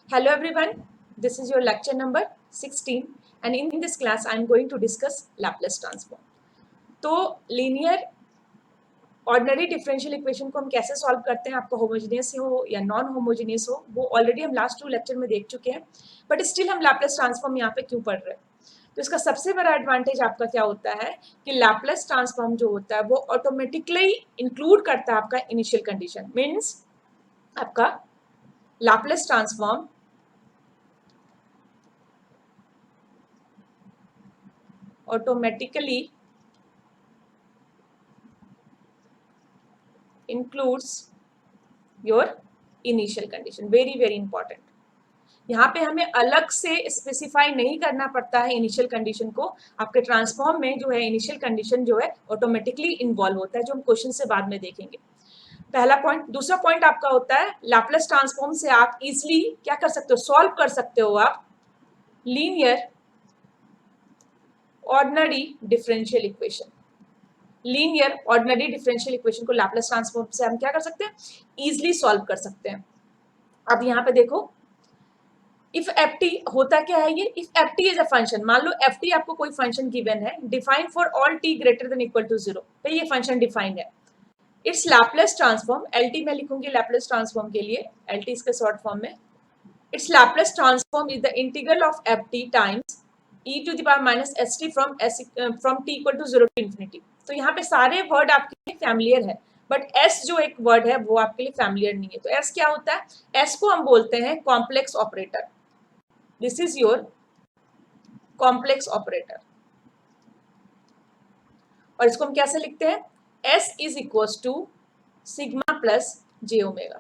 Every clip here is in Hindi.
Hello everyone, this is your lecture number 16 and in this class I am going to discuss Laplace transform. तो लीनियर ऑर्डिनरी डिफरेंशियल इक्वेशन को हम कैसे सॉल्व करते हैं, आपका होमोजेनियस हो या नॉन होमोजेनियस हो, वो ऑलरेडी हम लास्ट 2 लेक्चर में देख चुके हैं, बट स्टिल हम लैप्लेस ट्रांसफॉर्म यहाँ पे क्यों पढ़ रहे हैं? तो इसका सबसे बड़ा एडवांटेज आपका क्या होता है कि लैप्लेस ट्रांसफॉर्म जो होता है वो ऑटोमेटिकली इंक्लूड करता है आपका इनिशियल कंडीशन। मीन्स आपका Laplace transform automatically includes your initial condition. very important. यहाँ पे हमें अलग से स्पेसिफाई नहीं करना पड़ता है इनिशियल कंडीशन को। आपके ट्रांसफॉर्म में जो है इनिशियल कंडीशन जो है ऑटोमेटिकली इन्वॉल्व होता है, जो हम क्वेश्चन से बाद में देखेंगे। पहला पॉइंट। दूसरा पॉइंट आपका होता है लैप्लेस ट्रांसफॉर्म से आप इजिली क्या कर सकते हो, सॉल्व कर सकते हो आप linear ordinary differential equation. Linear ordinary differential equation को लैप्लेस ट्रांसफॉर्म से हम क्या कर सकते हैं, इजिली सॉल्व कर सकते हैं। अब यहाँ पे देखो, इफ एफ टी होता क्या है ये, if f t is a function, मान लो एफ टी आपको कोई फंक्शन गिवन है, define for all t greater than equal to 0, तो ये फंक्शन डिफाइंड है। It's Laplace transform, L T में लिखूंगी लैप्लेस ट्रांसफॉर्म के लिए, एल टी इसके शॉर्ट फॉर्म में, it's Laplace transform is the integral of f t times e to the power minus st from t equal to 0 to infinity। तो यहाँ पे सारे वर्ड आपके लिए फैमिलियर है, बट s जो एक वर्ड है वो आपके लिए फैमिलियर नहीं है। तो s क्या होता है, s को हम बोलते हैं complex operator. This is your complex operator, और इसको हम कैसे लिखते हैं, s is equal to sigma plus j omega,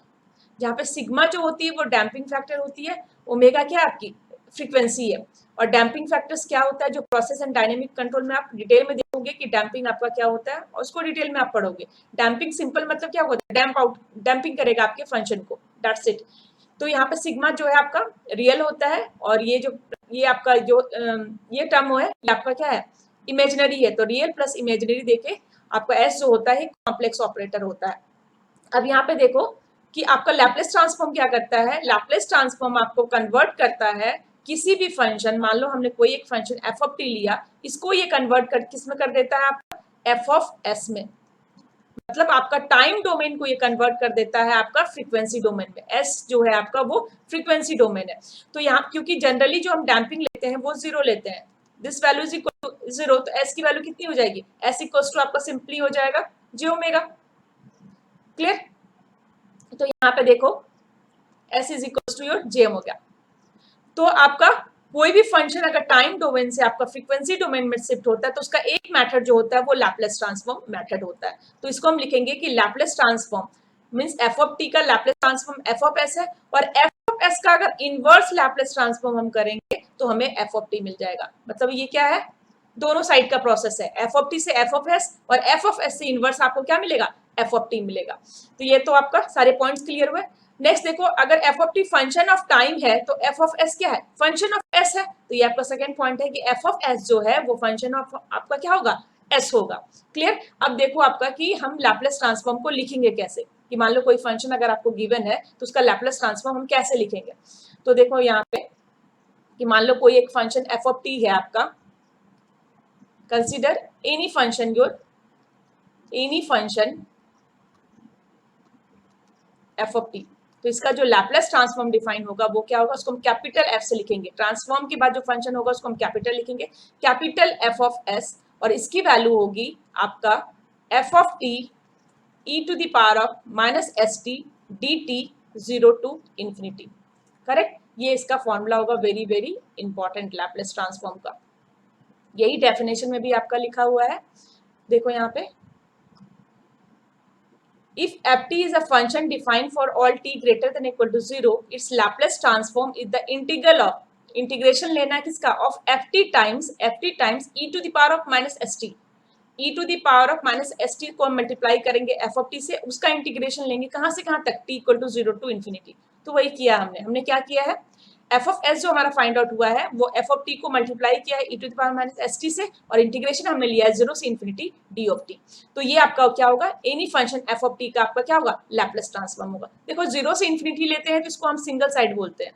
जहाँ पे सिग्मा जो होती है वो डैम्पिंग फैक्टर होती है, ओमेगा क्या आपकी फ्रीक्वेंसी है। और डैम्पिंग फैक्टर्स क्या होता है, जो प्रोसेस एंड डायनेमिक कंट्रोल में आप डिटेल में देखोगे कि डैम्पिंग आपका क्या होता है, और उसको डिटेल में आप पढ़ोगे। डैम्पिंग सिंपल मतलब क्या होता है, डैम्प आउट, डैम्पिंग करेगा आपके फंक्शन को, दैट्स इट। तो यहाँ पे सिग्मा जो है आपका रियल होता है, और ये आपका जो ये टर्म है ये आपका क्या है, इमेजिनरी है। तो रियल प्लस इमेजिनरी देके आपका एस जो होता है कॉम्प्लेक्स ऑपरेटर होता है। अब यहाँ पे देखो कि आपका लैप्लेस ट्रांसफॉर्म क्या करता है, लैप्लेस ट्रांसफॉर्म आपको कन्वर्ट करता है किसी भी फंक्शन, मान लो हमने कोई एक फंक्शन एफ ऑफ टी लिया, इसको ये कन्वर्ट कर किस में कर देता है आपका, एफ ऑफ एस में। मतलब आपका टाइम डोमेन को ये कन्वर्ट कर देता है आपका फ्रीक्वेंसी डोमेन में। एस जो है आपका वो फ्रीक्वेंसी डोमेन है। तो यहाँ क्योंकि जनरली जो हम डैम्पिंग लेते हैं वो 0 लेते हैं, this value is equal to 0, तो एस की वैल्यू कितनी हो जाएगी, एस इक्वल टू आपका सिंपली हो जाएगा जे ओमेगा। क्लियर? तो यहाँ पे देखो s is equal to your j omega. तो आपका कोई भी फंक्शन अगर टाइम डोमेन से आपका फ्रीक्वेंसी डोमेन में शिफ्ट होता है तो उसका एक मेथड जो होता है वो लैप्लेस ट्रांसफॉर्म मेथड होता है। तो इसको हम लिखेंगे कि Laplace transform means F of T का Laplace transform F of S है, और एफ ऑफ एस का अगर इनवर्स लैप्लेस ट्रांसफॉर्म हम करेंगे तो हमें एफ ऑफ टी मिल जाएगा। मतलब ये क्या है, दोनों साइड का प्रोसेस है, एफ ऑफ टी से एफ ऑफ एस, और एफ ऑफ एस से इनवर्स आपको क्या मिलेगा, एफ ऑफ टी मिलेगा। तो ये तो आपका सारे पॉइंट्स क्लियर हुए। नेक्स्ट देखो, अगर F of T function of time है तो एफ ऑफ एस क्या है, फंक्शन ऑफ एस है। तो ये आपका सेकंड पॉइंट है कि एफ ऑफ एस जो है वो फंक्शन ऑफ आपका क्या होगा, एस होगा। क्लियर? अब देखो आपका कि हम लैप्लेस ट्रांसफॉर्म को लिखेंगे कैसे, कि मान लो कोई फंक्शन अगर आपको गिवन है तो उसका लैप्लेस ट्रांसफॉर्म हम कैसे लिखेंगे। तो देखो यहाँ पे कि मान लो कोई एक फंक्शन एफ ऑफ टी है आपका, consider any function your any function F of t. तो इसका जो लैप्लेस ट्रांसफॉर्म डिफाइन होगा वो क्या होगा, उसको हम कैपिटल एफ से लिखेंगे। ट्रांसफॉर्म के बाद जो फंक्शन होगा उसको हम कैपिटल लिखेंगे, कैपिटल एफ ऑफ एस, और इसकी वैल्यू होगी आपका f of t e to the power of minus S t D t 0 to infinity. Correct? ये इसका फॉर्मूला होगा, वेरी इंपॉर्टेंट लैप्लेस ट्रांसफॉर्म का। यही डेफिनेशन में भी आपका लिखा हुआ है, देखो यहाँ पे, if ft is a function defined for all t greater than equal to 0, its Laplace transform is the integral of, integration लेना है किसका, of ft times e to the power of minus st, e to the power of minus st को हम मल्टीप्लाई करेंगे f of t से, उसका इंटीग्रेशन लेंगे कहाँ से कहाँ तक, t equal to 0 to infinity। तो वही किया हमने क्या किया है, एफ ऑफ एस जो हमारा फाइंड आउट हुआ है वो एफ ऑफ टी को मल्टीप्लाई किया है ई to the power minus S T से, और इंटीग्रेशन हमने लिया है 0 से इन्फिनिटी डी ऑफ टी। तो ये आपका क्या होगा, any function F of T का आपका क्या होगा, लैप्लेस ट्रांसफॉर्म होगा। देखो 0 से इन्फिनिटी लेते हैं तो इसको हम सिंगल साइड बोलते हैं,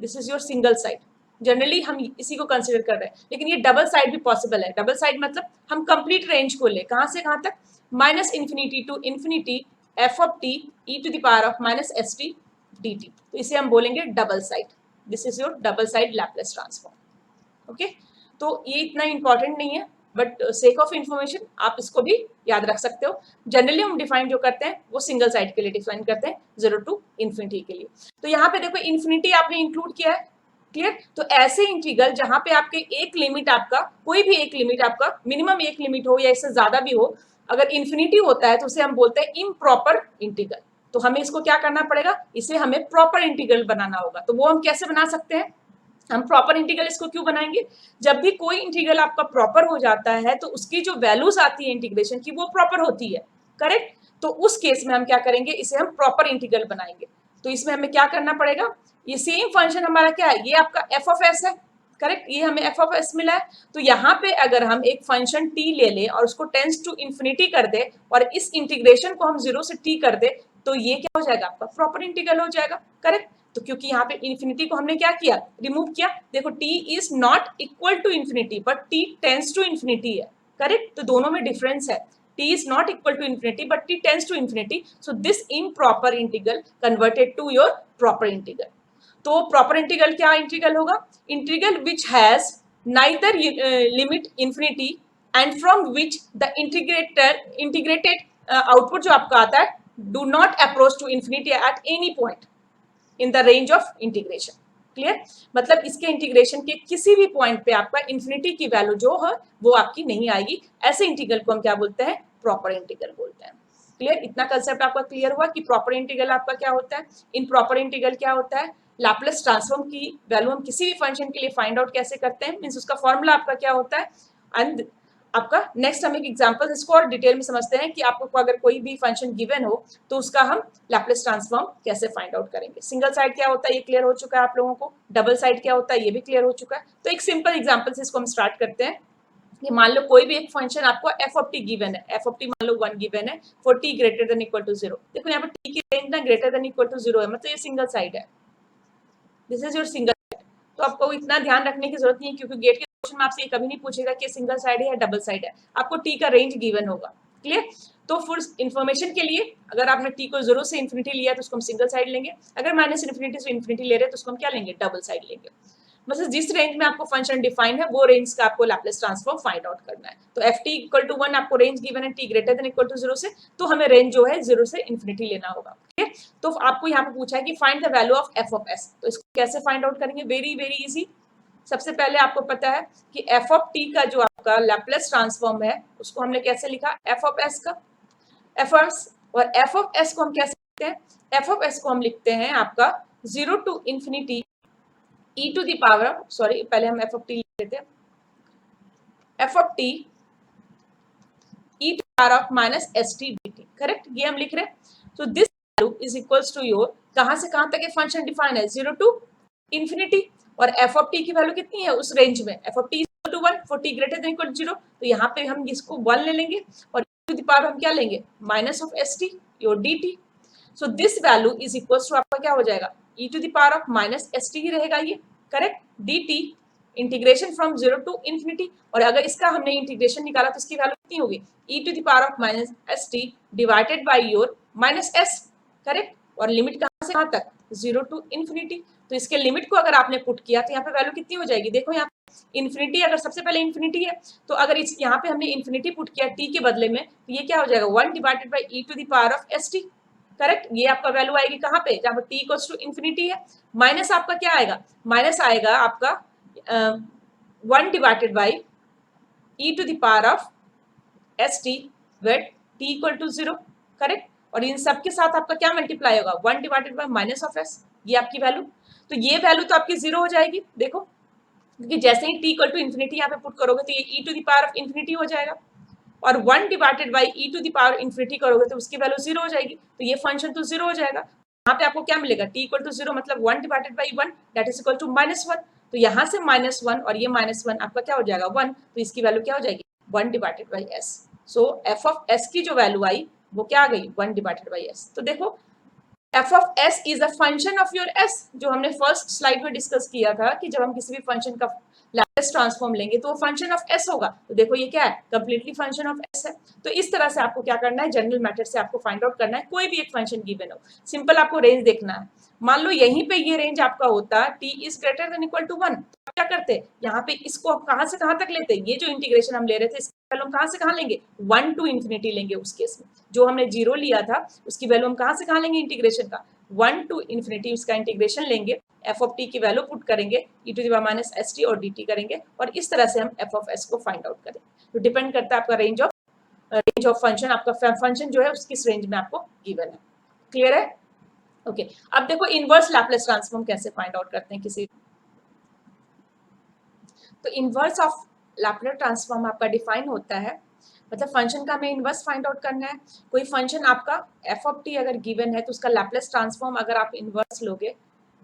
this is your single side, generally हम इसी को कंसिडर कर रहे हैं, लेकिन ये डबल साइड भी पॉसिबल है। डबल साइड मतलब हम कंप्लीट रेंज को ले, कहां से कहां तक, minus infinity to infinity f of t e to the power of minus S t D t, तो इसे हम बोलेंगे double side. This is your double side Laplace transform. Okay, तो ये इतना इंपॉर्टेंट नहीं है, बट सेक ऑफ इंफॉर्मेशन आप इसको भी याद रख सकते हो। जनरली हम डिफाइन जो करते हैं वो सिंगल साइड के लिए डिफाइन करते हैं, 0 टू इन्फिनिटी के लिए। तो यहाँ पे देखो इन्फिनिटी आपने इंक्लूड किया है, क्लियर। तो ऐसे इंटीग्रल जहां पे आपके एक लिमिट आपका, कोई भी एक लिमिट आपका, मिनिमम एक लिमिट हो या इससे ज्यादा भी हो, अगर इन्फिनिटी होता है तो उसे हम बोलते हैं इम्प्रॉपर इंटीग्रल। तो हमें इसको क्या करना पड़ेगा, इसे हमें प्रॉपर इंटीग्रल बनाना होगा। तो वो हम कैसे बना सकते हैं, हम प्रॉपर इंटीग्रल इसको क्यों बनाएंगे, जब भी कोई इंटीग्रल आपका प्रॉपर हो जाता है तो उसकी जो वैल्यूज आती है इंटीग्रेशन की वो प्रॉपर होती है, करेक्ट। तो उस केस में हम क्या करेंगे, इसे हम प्रॉपर इंटीग्रल बनाएंगे। तो इसमें हमें क्या करना पड़ेगा, ये सेम फंक्शन हमारा क्या है, ये आपका एफ ऑफ एस है, करेक्ट, ये हमें एफ ऑफ एस मिला है। तो यहाँ पे अगर हम एक फंक्शन टी ले लें और उसको टेंस टू इन्फिनिटी कर दे और इस इंटीग्रेशन को हम 0 से टी कर दे, तो ये क्या हो जाएगा, आपका प्रॉपर इंटीग्रल हो जाएगा, करेक्ट। तो क्योंकि यहाँ पे इन्फिनिटी को हमने क्या किया, रिमूव किया। देखो t is not equal to infinity but t tends to infinity है, करेक्ट। तो दोनों में डिफरेंस है, t is not equal to infinity but t tends to infinity, so this improper integral converted to your proper integral। तो proper integral क्या integral होगा, integral which has neither limit infinity and from which the integrated output जो आपका आता है do not approach to infinity at any point in the range of integration। Clear, मतलब इसके इंटीग्रेशन के किसी भी पॉइंट पे आपका इन्फिनिटी की वैल्यू जो है वो आपकी नहीं आएगी। ऐसे इंटीग्रल को हम क्या बोलते हैं, प्रॉपर इंटीग्रल बोलते हैं। क्लियर, इतना कंसेप्ट आपका क्लियर हुआ कि प्रॉपर इंटीग्रल आपका क्या होता है। इन प्रॉपर इंटीग्रल क्या होता है, लैप्लेस ट्रांसफॉर्म की वैल्यू हम किसी भी फंक्शन के लिए फाइंड आउट कैसे करते हैं, मींस उसका फॉर्मूला आपका क्या होता है। एंड आपका नेक्स्ट हम एक एग्जांपल इसको और डिटेल में समझते हैं कि आपको अगर कोई भी फंक्शन गिवन हो तो उसका हम लैप्लेस ट्रांसफॉर्म कैसे फाइंड आउट करेंगे। सिंगल साइड क्या होता है ये क्लियर हो चुका है आप लोगों को, डबल साइड क्या होता है ये भी क्लियर हो चुका है। तो एक सिंपल एग्जांपल से इसको हम स्टार्ट करते हैं। ये मान लो कोई भी एक फंक्शन आपको एफ ऑफ टी गिवन है, एफ ऑफ टी मान लो 1 गिवन है for t greater than equal to 0। देखो यहाँ पर टी की रेंज ना ग्रेटर देन इक्वल टू 0 है, मतलब ये सिंगल साइड है, this is your single side. तो आपको इतना ध्यान रखने की जरूरत नहीं है क्योंकि गेट के क्वेश्चन में आपसे ये कभी नहीं पूछेगा कि सिंगल साइड है या डबल साइड है, आपको टी का रेंज गिवन होगा। क्लियर, तो फॉर इन्फॉर्मेशन के लिए अगर आपने टी को 0 से इन्फिनिटी लिया तो उसको हम सिंगल साइड लेंगे, अगर माइनस इन्फिनिटी से इन्फिनिटी ले रहे हैं तो उसको हम क्या लेंगे, डबल साइड लेंगे। मतलब जिस रेंज में आपको फंक्शन डिफाइन है वो रेंज का आपको लैप्लेस ट्रांसफॉर्म फाइंड आउट करना है। तो एफ टी इक्वल टू 1 आपको रेंज गिवन है t greater than equal to 0 से, तो हमें रेंज जो है 0 से इन्फिनिटी लेना होगा। ठीक, तो आपको यहाँ पे पूछा है कि find the value of F of s, तो इसको कैसे फाइंड आउट करेंगे, वेरी वेरी इजी। सबसे पहले आपको पता है कि एफ ऑफ टी का जो आपका लैप्लेस ट्रांसफॉर्म है उसको हमने कैसे लिखा, एफ ऑफ एस का, एफ ऑफ एस, और एफ ऑफ एस को हम कैसे लिखते हैं, एफ ऑफ एस को हम लिखते हैं आपका 0 to infinity e to the power of, sorry पहले हम एफ ऑफ टी लिख लेते हैं, f of t e to power of minus S t D t, correct, ये हम लिख रहे हैं। So this value is equals to your, कहां से कहां तक ये फंक्शन डिफाइन है, 0 टू इन्फिनिटी, और एफ ऑफ टी की वैल्यू कितनी है उस रेंज में, f of t equal to 1 for t greater than equal to 0, तो यहाँ पे हम इसको 1 ले लेंगे और टू द पावर हम क्या लेंगे, minus of S T your D T. So this value is equals to आपका क्या हो जाएगा, E to the power of minus S T ही रहेगा ये, correct, D T integration from 0 to infinity, और अगर इसका हमने इंटीग्रेशन निकाला तो इसकी वैल्यू कितनी होगी, ई to the power of minus S T divided by your minus S, correct, और लिमिट कहां से कहां तक, 0 टू इन्फिनिटी। तो इसके लिमिट को अगर आपने पुट किया तो यहाँ पे वैल्यू कितनी हो जाएगी, देखो यहाँ इन्फिनिटी, अगर सबसे पहले इन्फिनिटी है तो अगर इस यहाँ पे हमने इन्फिनिटी पुट किया टी के बदले में तो ये क्या हो जाएगा, 1 divided by e to the power of S t, correct, ये आपका वैल्यू आएगी कहाँ पे, जहाँ पर टी इक्वल्स टू इन्फिनिटी है, माइनस आपका क्या आएगा, माइनस आएगा आपका 1 divided by E to the power of S t wait t equal to 0, correct, और इन सब के साथ आपका क्या मल्टीप्लाई होगा, 1 divided by minus of S, ये आपकी वैल्यू। तो ये वैल्यू तो आपकी 0 हो जाएगी, देखो, क्योंकि जैसे ही टी इक्वल टू इन्फिनिटी यहाँ पे पुट करोगे तो ये E to the power of infinity हो जाएगा, और 1 divided by E to the power infinity करोगे तो उसकी वैल्यू 0 हो जाएगी, तो ये फंक्शन तो 0 हो जाएगा। यहाँ पे आपको क्या मिलेगा, टी इक्वल टू 0 मतलब 1 divided by 1 that is equal to -1, तो यहाँ से -1 और ये -1 आपका क्या हो जाएगा 1, तो इसकी वैल्यू क्या हो जाएगी 1 divided by S. So F of s की जो वैल्यू आई वो क्या आ गई 1 डिवाइडेड बाई एस। तो देखो F of S is a function of your S, जो हमने फर्स्ट स्लाइड में डिस्कस किया था कि जब हम किसी भी फंक्शन का लैप्लेस ट्रांसफॉर्म लेंगे तो वो फंक्शन ऑफ एस होगा। तो देखो ये क्या है, कंप्लीटली फंक्शन ऑफ एस है। तो इस तरह से आपको क्या करना है, जनरल मेथड से आपको फाइंड आउट करना है कोई भी एक फंक्शन गिवन हो। सिंपल आपको रेंज देखना है। मान लो यहीं पे ये रेंज आपका होता t is greater than equal to 1, क्या करते हैं यहाँ पे इसको आप कहां से कहां तक लेते हैं, ये जो इंटीग्रेशन हम ले रहे थे इसकी वैल्यू हम कहां से कहां लेंगे, 1 टू इंफिनिटी लेंगे। उस केस में जो हमने 0 लिया था उसकी वैल्यू हम कहां से कहां लेंगे इंटीग्रेशन का, 1 टू इंफिनिटी उसका इंटीग्रेशन लेंगे, एफ ऑफ टी की वैल्यू पुट करेंगे, E to the power minus S T और डी टी करेंगे, और इस तरह से हम एफ ऑफ एस को फाइंड आउट करेंगे। तो डिपेंड करता है आपका रेंज ऑफ फंक्शन, आपका फंक्शन जो है उसकी रेंज में आपको गिवन है। क्लियर है? ओके अब देखो इनवर्स लैप्लेस ट्रांसफॉर्म कैसे फाइंड आउट करते हैं किसी, तो इनवर्स ऑफ लैप्लेस ट्रांसफॉर्म आपका डिफाइन होता है, मतलब फंक्शन का हमें इनवर्स फाइंड आउट करना है। कोई फंक्शन आपका एफ ऑफ टी अगर गिवन है तो उसका लैप्लेस ट्रांसफॉर्म अगर आप इनवर्स लोगे,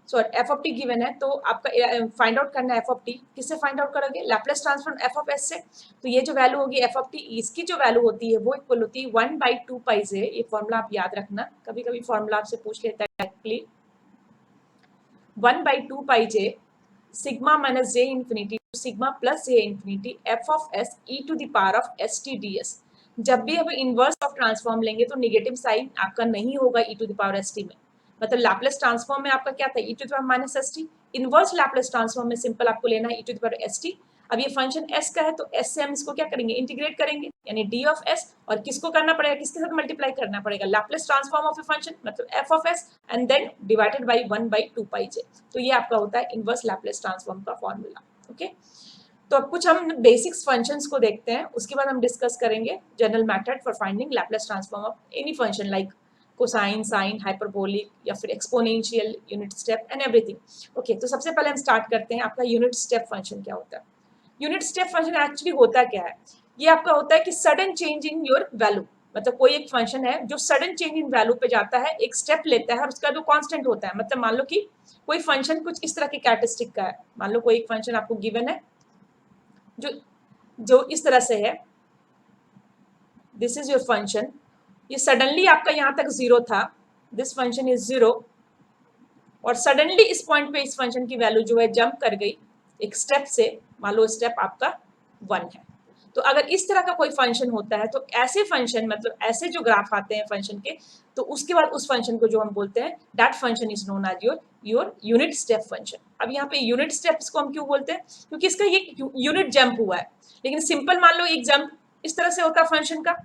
sorry F of t given है तो आपका फाइंड आउट करना है एफ ऑफ टी, किससे फाइंड आउट करोगे, Laplace transform F of S से। तो ये जो वैल्यू होगी एफ ऑफ टी, इसकी जो वैल्यू होती है वो इक्वल होती है 1/2 पाई से, ये फॉर्मूला आप याद रखना, कभी कभी फॉर्मूला आपसे पूछ लेता है directly, 1/2 pi j sigma minus j infinity to sigma plus j infinity f of s e to the power of S t d s. जब भी हम इनवर्स ऑफ ट्रांसफॉर्म लेंगे तो निगेटिव साइन आपका नहीं होगा ई to the power S T में, मतलब लैप्लेस ट्रांसफॉर्म में आपका क्या था E to the power minus S T, inverse Laplace transform में सिंपल आपको लेना है ई to the power S T. अब ये फंक्शन एस का है तो एस से हम इसको क्या करेंगे इंटीग्रेट करेंगे, यानी डी ऑफ एस, और किसको करना पड़ेगा, किसके साथ मल्टीप्लाई करना पड़ेगा, Laplace transform of a function मतलब F of S and then divided by 1/2 pi J. तो ये आपका होता है इनवर्स लैप्लेस ट्रांसफॉर्म का फॉर्मूला। ओके तो अब कुछ हम बेसिक्स फंक्शंस को देखते हैं, उसके बाद हम डिस्कस करेंगे general method for finding Laplace transform of any function like cosine, sine, hyperbolic या फिर exponential, unit step and everything. Okay तो सबसे पहले हम स्टार्ट करते हैं, आपका यूनिट स्टेप फंक्शन क्या होता है। यूनिट स्टेप फंक्शन एक्चुअली होता क्या है, ये आपका होता है कि sudden change in your value, मतलब कोई एक फंक्शन है जो सडन चेंज इन वैल्यू पे जाता है, एक स्टेप लेता है और उसका जो कांस्टेंट होता है, मतलब मान लो कि कोई फंक्शन कुछ इस तरह के कैरेक्टरिस्टिक का है, मान लो कोई एक फंक्शन आपको गिवन है जो जो इस तरह से है, दिस इज योर फंक्शन, ये सडनली आपका यहाँ तक 0 था, दिस फंक्शन इज 0, और सडनली इस पॉइंट पे इस फंक्शन की वैल्यू जो है जंप कर गई एक स्टेप से, मान लो स्टेप आपका 1 है। तो अगर इस तरह का कोई फंक्शन होता है तो ऐसे फंक्शन मतलब ऐसे जो ग्राफ आते हैं फंक्शन के, तो उसके बाद उस फंक्शन को जो हम बोलते हैं that function is known as your unit step function. अब यहाँ पे यूनिट स्टेप्स को हम क्यों बोलते हैं, क्योंकि इसका ये यूनिट जंप हुआ है, लेकिन सिंपल मान लो एक जंप इस तरह से होता है फंक्शन का,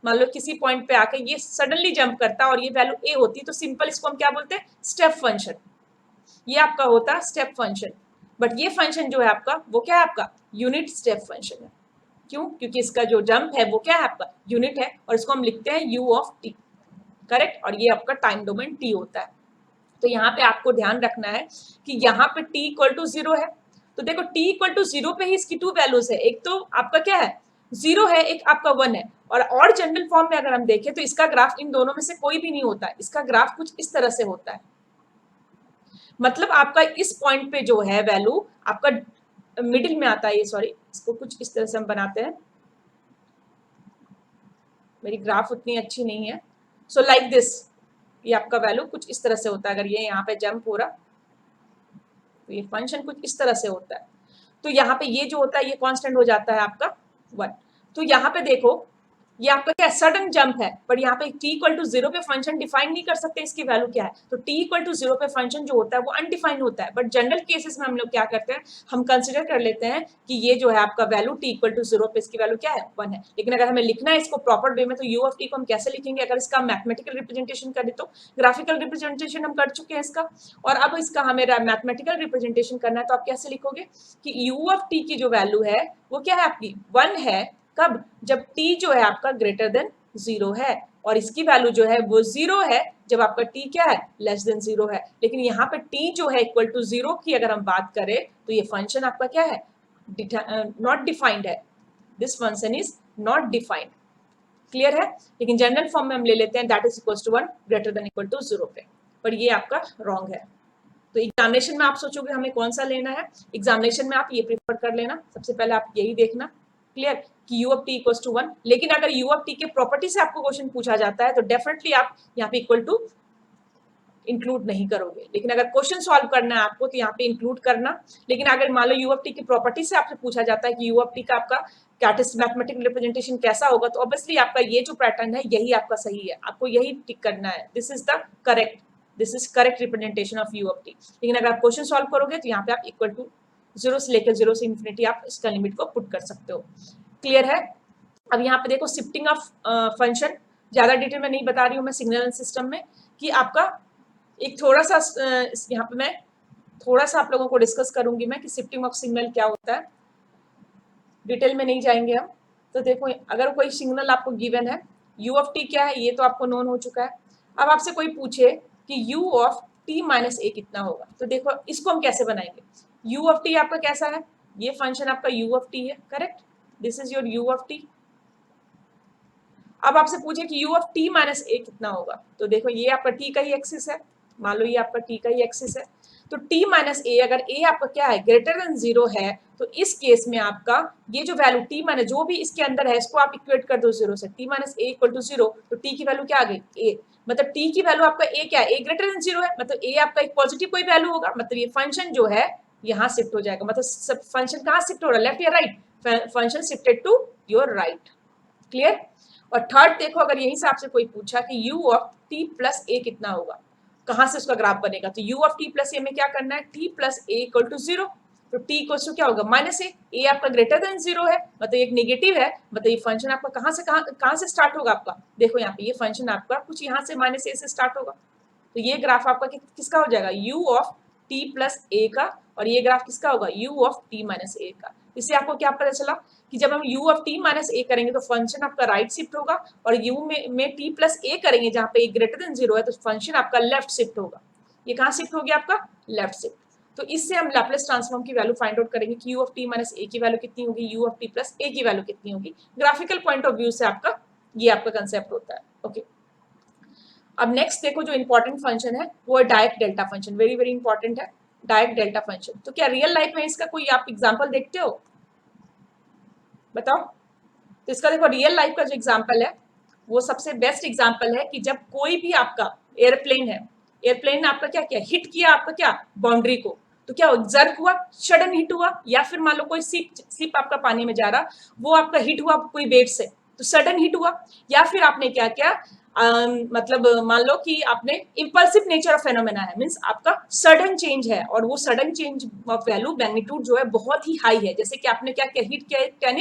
मान लो किसी पॉइंट पे आके ये सडनली जंप करता और ये वैल्यू ए होती, तो सिंपल इसको हम क्या बोलते हैं स्टेप फंक्शन, ये आपका होता स्टेप फंक्शन। बट ये फंक्शन जो है आपका वो क्या है, आपका यूनिट स्टेप फंक्शन है। क्यों, क्योंकि इसका जो जंप है वो क्या है आपका यूनिट है, और इसको हम लिखते हैं यू ऑफ टी, करेक्ट, और ये आपका टाइम डोमेन टी होता है। तो यहाँ पे आपको ध्यान रखना है कि यहाँ पे टी इक्वल टू 0 है, तो देखो टी इक्वल टू 0 पे ही इसकी 2 वैल्यूज है, एक तो आपका क्या है 0 है, एक आपका 1 है, और जनरल फॉर्म में अगर हम देखें तो इसका ग्राफ इन दोनों में से कोई भी नहीं होता, इसका ग्राफ कुछ इस तरह से होता है, मतलब आपका इस पॉइंट पे जो है वैल्यू आपका मिडिल में आता है, ये सॉरी इसको कुछ इस तरह से हम बनाते हैं, मेरी ग्राफ उतनी अच्छी नहीं है, सो लाइक दिस, ये आपका वैल्यू कुछ इस तरह से होता है, अगर ये यहाँ पे जंप हो रहा तो ये फंक्शन कुछ इस तरह से होता है, तो यहाँ पे ये जो होता है ये कांस्टेंट हो जाता है आपका 1। तो यहाँ पे देखो ये आपका क्या सडन जंप है, पर यहाँ पे t इक्वल टू 0 पे फंक्शन डिफाइन नहीं कर सकते इसकी वैल्यू क्या है, तो t इक्वल टू 0 पे फंक्शन जो होता है वो अनडिफाइंड होता है। बट जनरल केसेस में हम लोग क्या करते हैं, हम कंसिडर कर लेते हैं कि ये जो है आपका वैल्यू t इक्वल टू 0 पे इसकी वैल्यू क्या है 1 है, लेकिन अगर हमें लिखना है इसको प्रॉपर वे में तो u ऑफ t को हम कैसे लिखेंगे, अगर इसका मैथमेटिकल रिप्रेजेंटेशन करें तो ग्राफिकल रिप्रेजेंटेशन हम कर चुके हैं इसका, और अब इसका हमें मैथमेटिकल रिप्रेजेंटेशन करना है, तो आप कैसे लिखोगे कि u ऑफ t की जो वैल्यू है वो क्या है आपकी 1 है, कब, जब t जो है आपका ग्रेटर देन 0 है, और इसकी वैल्यू जो है वो 0 है जब आपका t क्या है लेस देन 0 है। लेकिन यहाँ पे t जो है इक्वल टू 0 की अगर हम बात करें तो ये फंक्शन आपका क्या है नॉट डिफाइंड है, this function is not defined, clear है। लेकिन जनरल फॉर्म में हम ले लेते हैं that is equal to 1 greater than equal to 0 पे, पर ये आपका रॉन्ग है। तो एग्जामिनेशन में आप सोचोगे हमें कौन सा लेना है, एग्जामिनेशन में आप ये प्रीफर कर लेना, सबसे पहले आप यही देखना, क्लियर, कि u of t equals to 1। लेकिन अगर u ऑफ t के प्रॉपर्टी से आपको क्वेश्चन पूछा जाता है तो डेफिनेटली आप यहाँ पे इक्वल टू इंक्लूड नहीं करोगे। लेकिन अगर क्वेश्चन सॉल्व करना है आपको तो यहाँ पे इंक्लूड करना। लेकिन अगर मान लो यू ऑफ टी की प्रॉपर्टी से आपसे पूछा जाता है कि यू ऑफ टी का आपका कैरेक्टरिस्टिक मैथमेटिकल रिप्रेजेंटेशन कैसा होगा, तो ऑब्वियसली आपका ये जो पैटर्न है यही आपका सही है, आपको यही टिक करना है, this is correct representation of you of T. लेकिन अगर आप क्वेश्चन सॉल्व करोगे तो यहाँ पे आप इक्वल टू 0 से लेकर 0 से इंफिनिटी आप इसका लिमिट को पुट कर सकते हो। क्लियर है? अब यहाँ पे देखो शिफ्टिंग ऑफ फंक्शन, ज्यादा डिटेल में नहीं बता रही हूँ मैं सिग्नल सिस्टम में, कि आपका एक थोड़ा सा यहाँ पे मैं थोड़ा सा आप लोगों को डिस्कस करूंगी मैं कि शिफ्टिंग ऑफ सिग्नल क्या होता है, डिटेल में नहीं जाएंगे हम। तो देखो अगर कोई सिग्नल आपको गिवन है, यू ऑफ टी क्या है ये तो आपको नोन हो चुका है। अब आपसे कोई पूछे कि यू ऑफ टी माइनस ए कितना होगा, तो देखो इसको हम कैसे बनाएंगे। यू ऑफ टी आपका कैसा है, ये फंक्शन आपका यू ऑफ टी है, correct, this is your you of T. अब आपसे पूछे कि यू ऑफ टी माइनस ए कितना होगा, तो देखो ये आपका टी का ही एक्सिस है, मान लो ये आपका टी का ही एक्सिस है, तो टी माइनस ए, अगर ए आपका क्या है ग्रेटर देन 0 है, तो इस केस में आपका ये जो वैल्यू टी माइनस जो भी इसके अंदर है इसको आप इक्वेट कर दो 0 से, t minus a equal to 0, तो टी की वैल्यू क्या आ गई ए, मतलब टी की वैल्यू आपका ए क्या है, ए ग्रेटर देन 0 है, मतलब ए आपका एक पॉजिटिव कोई वैल्यू होगा, मतलब ये फंक्शन जो है यहाँ शिफ्ट हो जाएगा, मतलब फंक्शन कहाँ शिफ्ट हो रहा है, लेफ्ट या right, function shifted to your right. Clear? और थर्ड देखो, अगर यहीं से आपसे कोई पूछा कि u of T plus a कितना होगा, कहां से उसका ग्राफ बनेगा, तो u of T plus a में क्या करना है, t plus a equal to 0, तो टी इक्वल टू क्या होगा माइनस ए आपका ग्रेटर देन 0 है, मतलब एक नेगेटिव है, मतलब ये फंक्शन आपका कहां से स्टार्ट होगा आपका, देखो यहाँ पे ये फंक्शन आपका कुछ यहाँ से माइनस ए से स्टार्ट होगा, तो ये ग्राफ आपका किसका हो जाएगा, you of T plus a का, और ये ग्राफ किसका होगा, यू ऑफ टी माइनस ए का। इससे आपको क्या पता चला कि जब हम u ऑफ t माइनस ए करेंगे तो फंक्शन आपका राइट शिफ्ट होगा, और u में t प्लस ए करेंगे जहां पे a ग्रेटर देन 0 है तो फंक्शन आपका लेफ्ट शिफ्ट होगा। ये कहां शिफ्ट हो गया आपका, लेफ्ट शिफ्ट। तो इससे हम लैप्लेस ट्रांसफॉर्म की वैल्यू फाइंड आउट करेंगे कि u ऑफ t माइनस ए की वैल्यू कितनी होगी, u ऑफ t प्लस ए की वैल्यू कितनी होगी। ग्राफिकल पॉइंट ऑफ व्यू से आपका ये आपका कंसेप्ट होता है। ओके, अब नेक्स्ट देखो जो इंपॉर्टेंट फंक्शन है वो है direct delta function, very very important है डायरेक्ट डेल्टा फंक्शन। तो क्या रियल लाइफ में इसका कोई आप एग्जाम्पल देखते हो, बताओ। तो इसका देखो रियल लाइफ का जो एग्जांपल है वो सबसे बेस्ट एग्जांपल है कि जब कोई भी आपका एयरप्लेन है, एयरप्लेन ने आपका क्या किया, हिट किया आपका क्या बाउंड्री को, तो क्या जर्क हुआ, सडन हिट हुआ, या फिर मान लो कोई शिप आपका पानी में जा रहा, वो आपका हिट हुआ कोई वेव से, तो सडन हिट हुआ, या फिर आपने क्या किया मतलब मान लो कि आपने इम्पल्सिव नेचर ऑफ फेनोमेना है, मींस आपका सडन चेंज है, और वो sudden change of value magnitude जो है बहुत ही हाई है, जैसे कि आपने क्या किया, हिट किया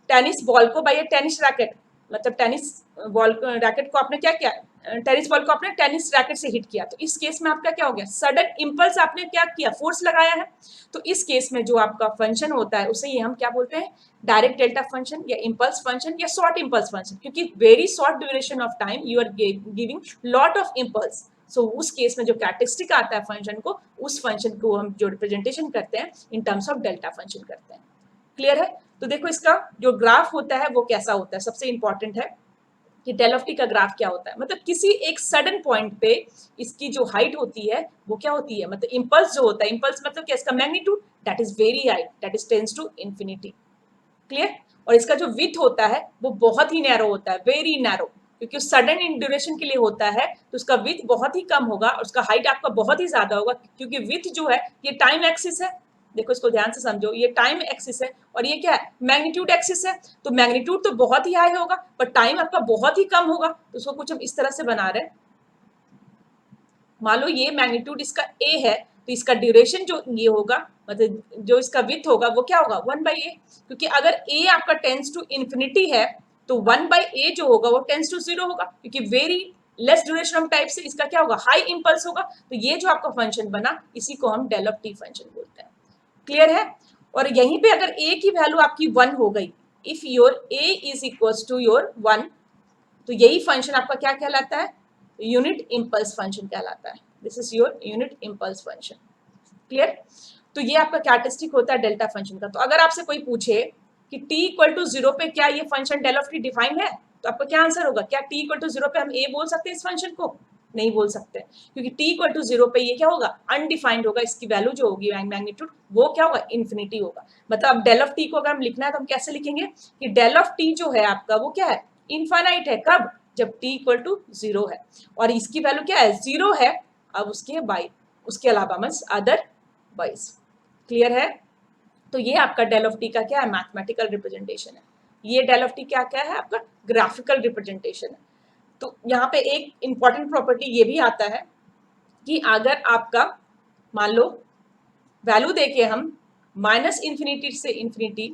टेनिस बॉल को बाय टेनिस रैकेट, मतलब टेनिस बॉल रैकेट को आपने क्या किया, टेनिस बॉल को आपने टेनिस रैकेट से हिट किया, तो इस केस में आपका क्या हो गया, सडन इंपल्स आपने क्या किया, फोर्स लगाया है। तो इस केस में जो आपका फंक्शन होता है उसे ये हम क्या बोलते हैं, डायरेक्ट डेल्टा फंक्शन या इंपल्स फंक्शन या शॉर्ट इंपल्स फंक्शन, क्योंकि very short duration of time you are giving lot of impulse. So उस केस में जो कैरेक्टरिस्टिक आता है फंक्शन को, उस फंक्शन को हम जो रिप्रेजेंटेशन करते हैं in terms of delta function करते हैं। क्लियर है? तो देखो इसका जो ग्राफ होता है वो कैसा होता है, सबसे इंपॉर्टेंट है कि डेल ऑफ टी का ग्राफ क्या होता है, मतलब किसी एक सडन पॉइंट पे इसकी जो हाइट होती है वो क्या होती है, मतलब इंपल्स जो होता है, इंपल्स मतलब क्या, इसका magnitude that is very high, that is tends to infinity. Clear? और इसका जो विथ होता है वो बहुत ही नैरो होता है, वेरी नैरो, क्योंकि सडन इन ड्यूरेशन के लिए होता है तो उसका विथ बहुत ही कम होगा और उसका हाइट आपका बहुत ही ज्यादा होगा, क्योंकि विथ जो है ये टाइम एक्सिस है, देखो इसको ध्यान से समझो, ये टाइम एक्सिस है और ये क्या है, मैग्नीट्यूड एक्सिस है। तो मैग्नीट्यूड तो बहुत ही हाई होगा पर टाइम आपका बहुत ही कम होगा, तो उसको कुछ हम इस तरह से बना रहे हैं, मान लो ये मैग्नीट्यूड इसका a है, तो इसका ड्यूरेशन जो ये होगा, मतलब जो इसका विथ होगा वो क्या होगा 1/a, क्योंकि अगर a आपका टेंस टू इंफिनिटी है तो 1/a जो होगा वो टेंस टू 0 होगा, क्योंकि very less duration of type से इसका क्या होगा, हाई इंपल्स होगा। तो ये जो आपका फंक्शन बना इसी को हम डेल ऑफ टी फंक्शन बोलते हैं। क्लियर है? और यहीं पे अगर a की वैल्यू आपकी 1 हो गई, if your a is equal to your 1, तो यही फंक्शन आपका क्या कहलाता है, यूनिट इंपल्स फंक्शन कहलाता है। This is your unit impulse function. Clear? तो ये आपका कैरेक्टरिस्टिक होता है डेल्टा फंक्शन का। तो अगर आपसे कोई पूछे कि t इक्वल टू 0 पे क्या ये function del of t define है, तो आपका क्या आंसर होगा, क्या t इक्वल टू 0 पे हम a बोल सकते हैं इस फंक्शन को, नहीं बोल सकते, क्योंकि t इक्वल टू 0 पे ये क्या होगा, अनडिफाइंड होगा, इसकी वैल्यू जो होगी मैग्नीट्यूड वो क्या होगा, इन्फिनिटी होगा। मतलब डेल ऑफ t को अगर हम लिखना है तो हम कैसे लिखेंगे कि डेल ऑफ t जो है आपका वो क्या है, इनफाइनाइट है, कब, जब t इक्वल टू 0 है, और इसकी वैल्यू क्या है 0 है, अब उसके बाई उसके अलावा मीन्स अदर वाइज। क्लियर है? तो ये आपका डेल ऑफ टी का क्या है, मैथमेटिकल रिप्रेजेंटेशन है। ये डेल ऑफ टी क्या क्या है, आपका ग्राफिकल रिप्रेजेंटेशन है। तो यहाँ पे एक इंपॉर्टेंट प्रॉपर्टी ये भी आता है कि अगर आपका मान लो वैल्यू देके हम माइनस इन्फिनिटी से infinity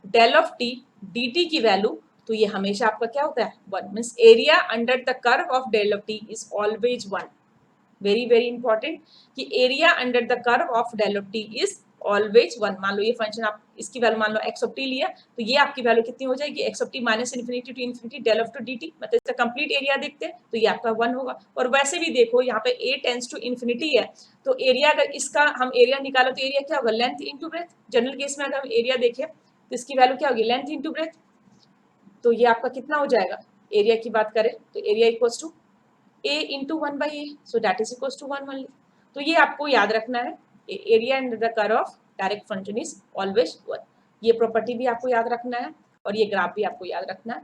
del of T D T की वैल्यू, तो ये हमेशा आपका क्या होता है 1, means area under the curve of del of T is always 1। Very very important कि area under the curve of del of T is always 1। मान लो ये फंक्शन आप इसकी वैल्यू मान लो एक्स ऑफ टी लिया, तो ये आपकी वैल्यू कितनी हो जाएगी, x of t minus infinity to infinity del of to d t, मतलब इसका कंप्लीट एरिया देखते हैं तो ये आपका 1 होगा। और वैसे भी देखो यहाँ पे ए टेंस टू इन्फिनिटी है, तो एरिया अगर इसका हम एरिया निकालो तो एरिया क्या होगा, length into breadth. General case में अगर हम एरिया देखें तो इसकी वैल्यू क्या होगी, लेंथ इंटू ब्रेथ। तो ये आपका कितना हो जाएगा, एरिया की बात करें तो area equals to a into 1 by a, so that is equals to 1 only। तो ये आपको याद रखना है, area under the curve of direct function is always 1। ये प्रॉपर्टी भी आपको याद रखना है और ये ग्राफ भी आपको याद रखना है।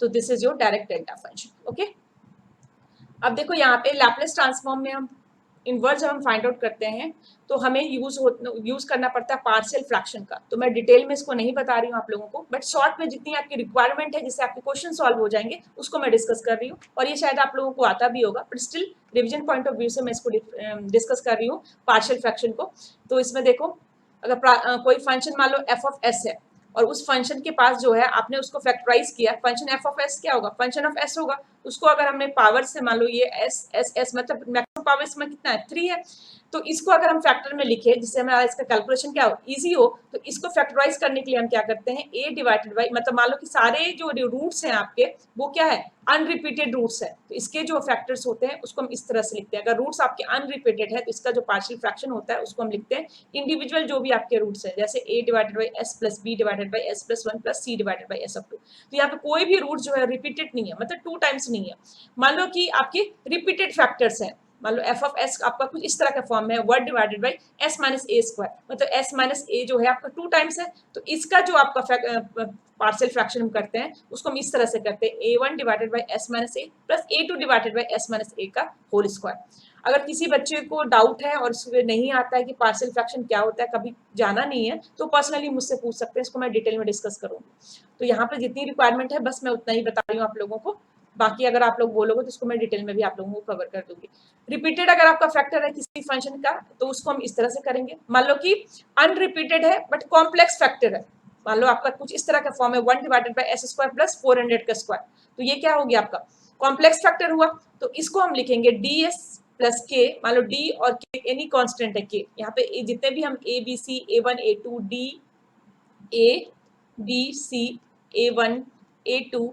तो this is your direct delta function. Okay, अब देखो यहाँ पे लैपलेस ट्रांसफॉर्म में हम इनवर्स जब हम फाइंड आउट करते हैं तो हमें यूज करना पड़ता है पार्शियल फ्रैक्शन का। तो मैं डिटेल में इसको नहीं बता रही हूँ आप लोगों को, बट शॉर्ट में जितनी आपकी रिक्वायरमेंट है जिससे आपके क्वेश्चन सॉल्व हो जाएंगे उसको मैं डिस्कस कर रही हूँ। और ये शायद आप लोगों को आता भी होगा, but still revision point of view से मैं इसको डिस्कस कर रही हूँ पार्शियल फ्रैक्शन को। तो इसमें देखो अगर कोई फंक्शन मान लो एफ ऑफ एस है और उस फंक्शन के पास जो है आपने उसको फैक्टराइज किया, फंक्शन एफ ऑफ एस क्या होगा, फंक्शन ऑफ एस होगा। उसको अगर हमने पावर से मान लो ये एस एस एस मतलब मैक्सिमम पावर इसमें कितना है 3 है, तो इसको अगर हम फैक्टर में लिखे जिससे हमारा इसका कैलकुलेशन क्या हो इजी हो, तो इसको फैक्टराइज करने के लिए हम क्या करते हैं a डिवाइडेड बाई, मतलब मान लो कि सारे जो रूट्स हैं आपके वो क्या है अनरिपीटेड रूट्स है, तो इसके जो फैक्टर्स होते हैं उसको हम इस तरह से लिखते हैं। अगर रूट्स आपके अनरिपीटेड है तो इसका जो पार्शियल फ्रैक्शन होता है उसको हम लिखते हैं इंडिविजुअल जो भी आपके रूट्स है, जैसे a divided by S plus b divided by S plus 1 plus c divided by s up to. तो यहाँ पे कोई भी रूट जो है रिपीटेड नहीं है, मतलब 2 टाइम्स नहीं है। मान लो कि आपके रिपीटेड फैक्टर्स हैं, मान लो एफ ऑफ एस आपका कुछ इस तरह का फॉर्म है 1 divided by S minus a square, मतलब एस माइनस ए जो है आपका 2 टाइम्स है, तो इसका जो आपका पार्शियल फ्रैक्शन हम करते हैं उसको हम इस तरह से करते हैं a1 divided by S minus A plus a2 divided by S minus ए का होल स्क्वायर। अगर किसी बच्चे को डाउट है और उसको नहीं आता है कि पार्शियल फ्रैक्शन क्या होता है, कभी जाना नहीं है, तो पर्सनली मुझसे पूछ सकते हैं, इसको मैं डिटेल में डिस्कस करूंगी। तो यहाँ पे जितनी रिक्वायरमेंट है बस मैं उतना ही बता रही हूँ आप लोगों को, बाकी अगर आप लोग बोलोगे तो इसको मैं डिटेल में भी आप लोगों को कवर कर दूंगी। रिपीटेड अगर आपका फैक्टर है किसी फंक्शन का तो उसको हम इस तरह से करेंगे। मान लो कि अनरिपीटेड है बट कॉम्प्लेक्स फैक्टर है, मान लो आपका कुछ इस तरह का फॉर्म है 1 divided by s square plus 400 का स्क्वायर, तो ये क्या हो गया आपका कॉम्प्लेक्स फैक्टर हुआ। तो इसको हम लिखेंगे डी एस प्लस के, मान लो डी और के एनी कांस्टेंट है के, यहाँ पे जितने भी हम A B C A1 A2 D A B C A1 A2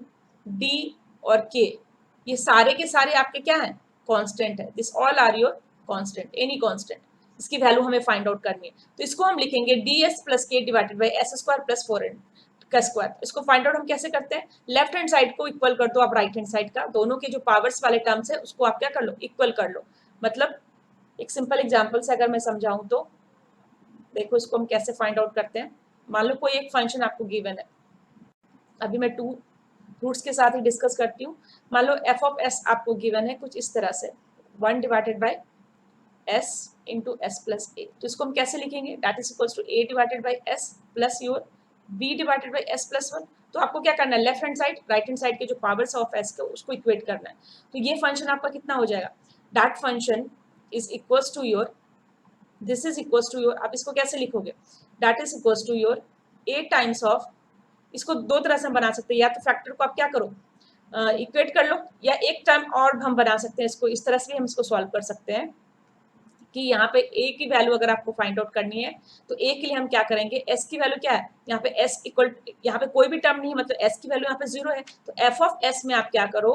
D और के, ये सारे के सारे आपके क्या हैं कांस्टेंट है। This all are your constant, any constant, इसकी वैल्यू हमें फाइंड आउट करनी है। तो इसको हम लिखेंगे D s plus K divided by s square plus 4 का स्क्वायर। इसको फाइंड आउट हम कैसे करते हैं, लेफ्ट हैंड साइड को इक्वल कर दो आप राइट हैंड साइड का, दोनों के जो पावर्स वाले टर्म्स है उसको आप क्या कर लो इक्वल कर लो। मतलब एक सिंपल एग्जाम्पल से अगर मैं समझाऊं तो देखो इसको हम कैसे फाइंड आउट करते हैं। मान लो कोई एक फंक्शन आपको गिवन है, अभी मैं 2 रूट्स के साथ ही डिस्कस करती हूँ। मान लो एफ ऑफ एस आपको गिवन है कुछ इस तरह से 1 divided by S into S plus ए, तो इसको हम कैसे लिखेंगे, that is equals to A divided by S plus your B divided by S plus 1। तो आपको क्या करना है, left hand side right hand side के जो पावर्स ऑफ एस के उसको इक्वेट करना है। तो ये फंक्शन आपका कितना हो जाएगा, that function is equals to your, this is equals to your, आप इसको कैसे लिखोगे, that is equals to your a times of, इसको 2 तरह से हम बना सकते हैं, या तो फैक्टर को आप क्या करो इक्वेट कर लो, या एक टर्म और हम बना सकते हैं इसको इस तरह से भी हम इसको सॉल्व कर सकते हैं कि यहाँ पे a की वैल्यू अगर आपको फाइंड आउट करनी है तो a के लिए हम क्या करेंगे, s की वैल्यू क्या है, यहाँ पे s इक्वल, यहाँ पे कोई भी टर्म नहीं है मतलब s की वैल्यू यहाँ पे 0 है, तो f ऑफ s में आप क्या करो,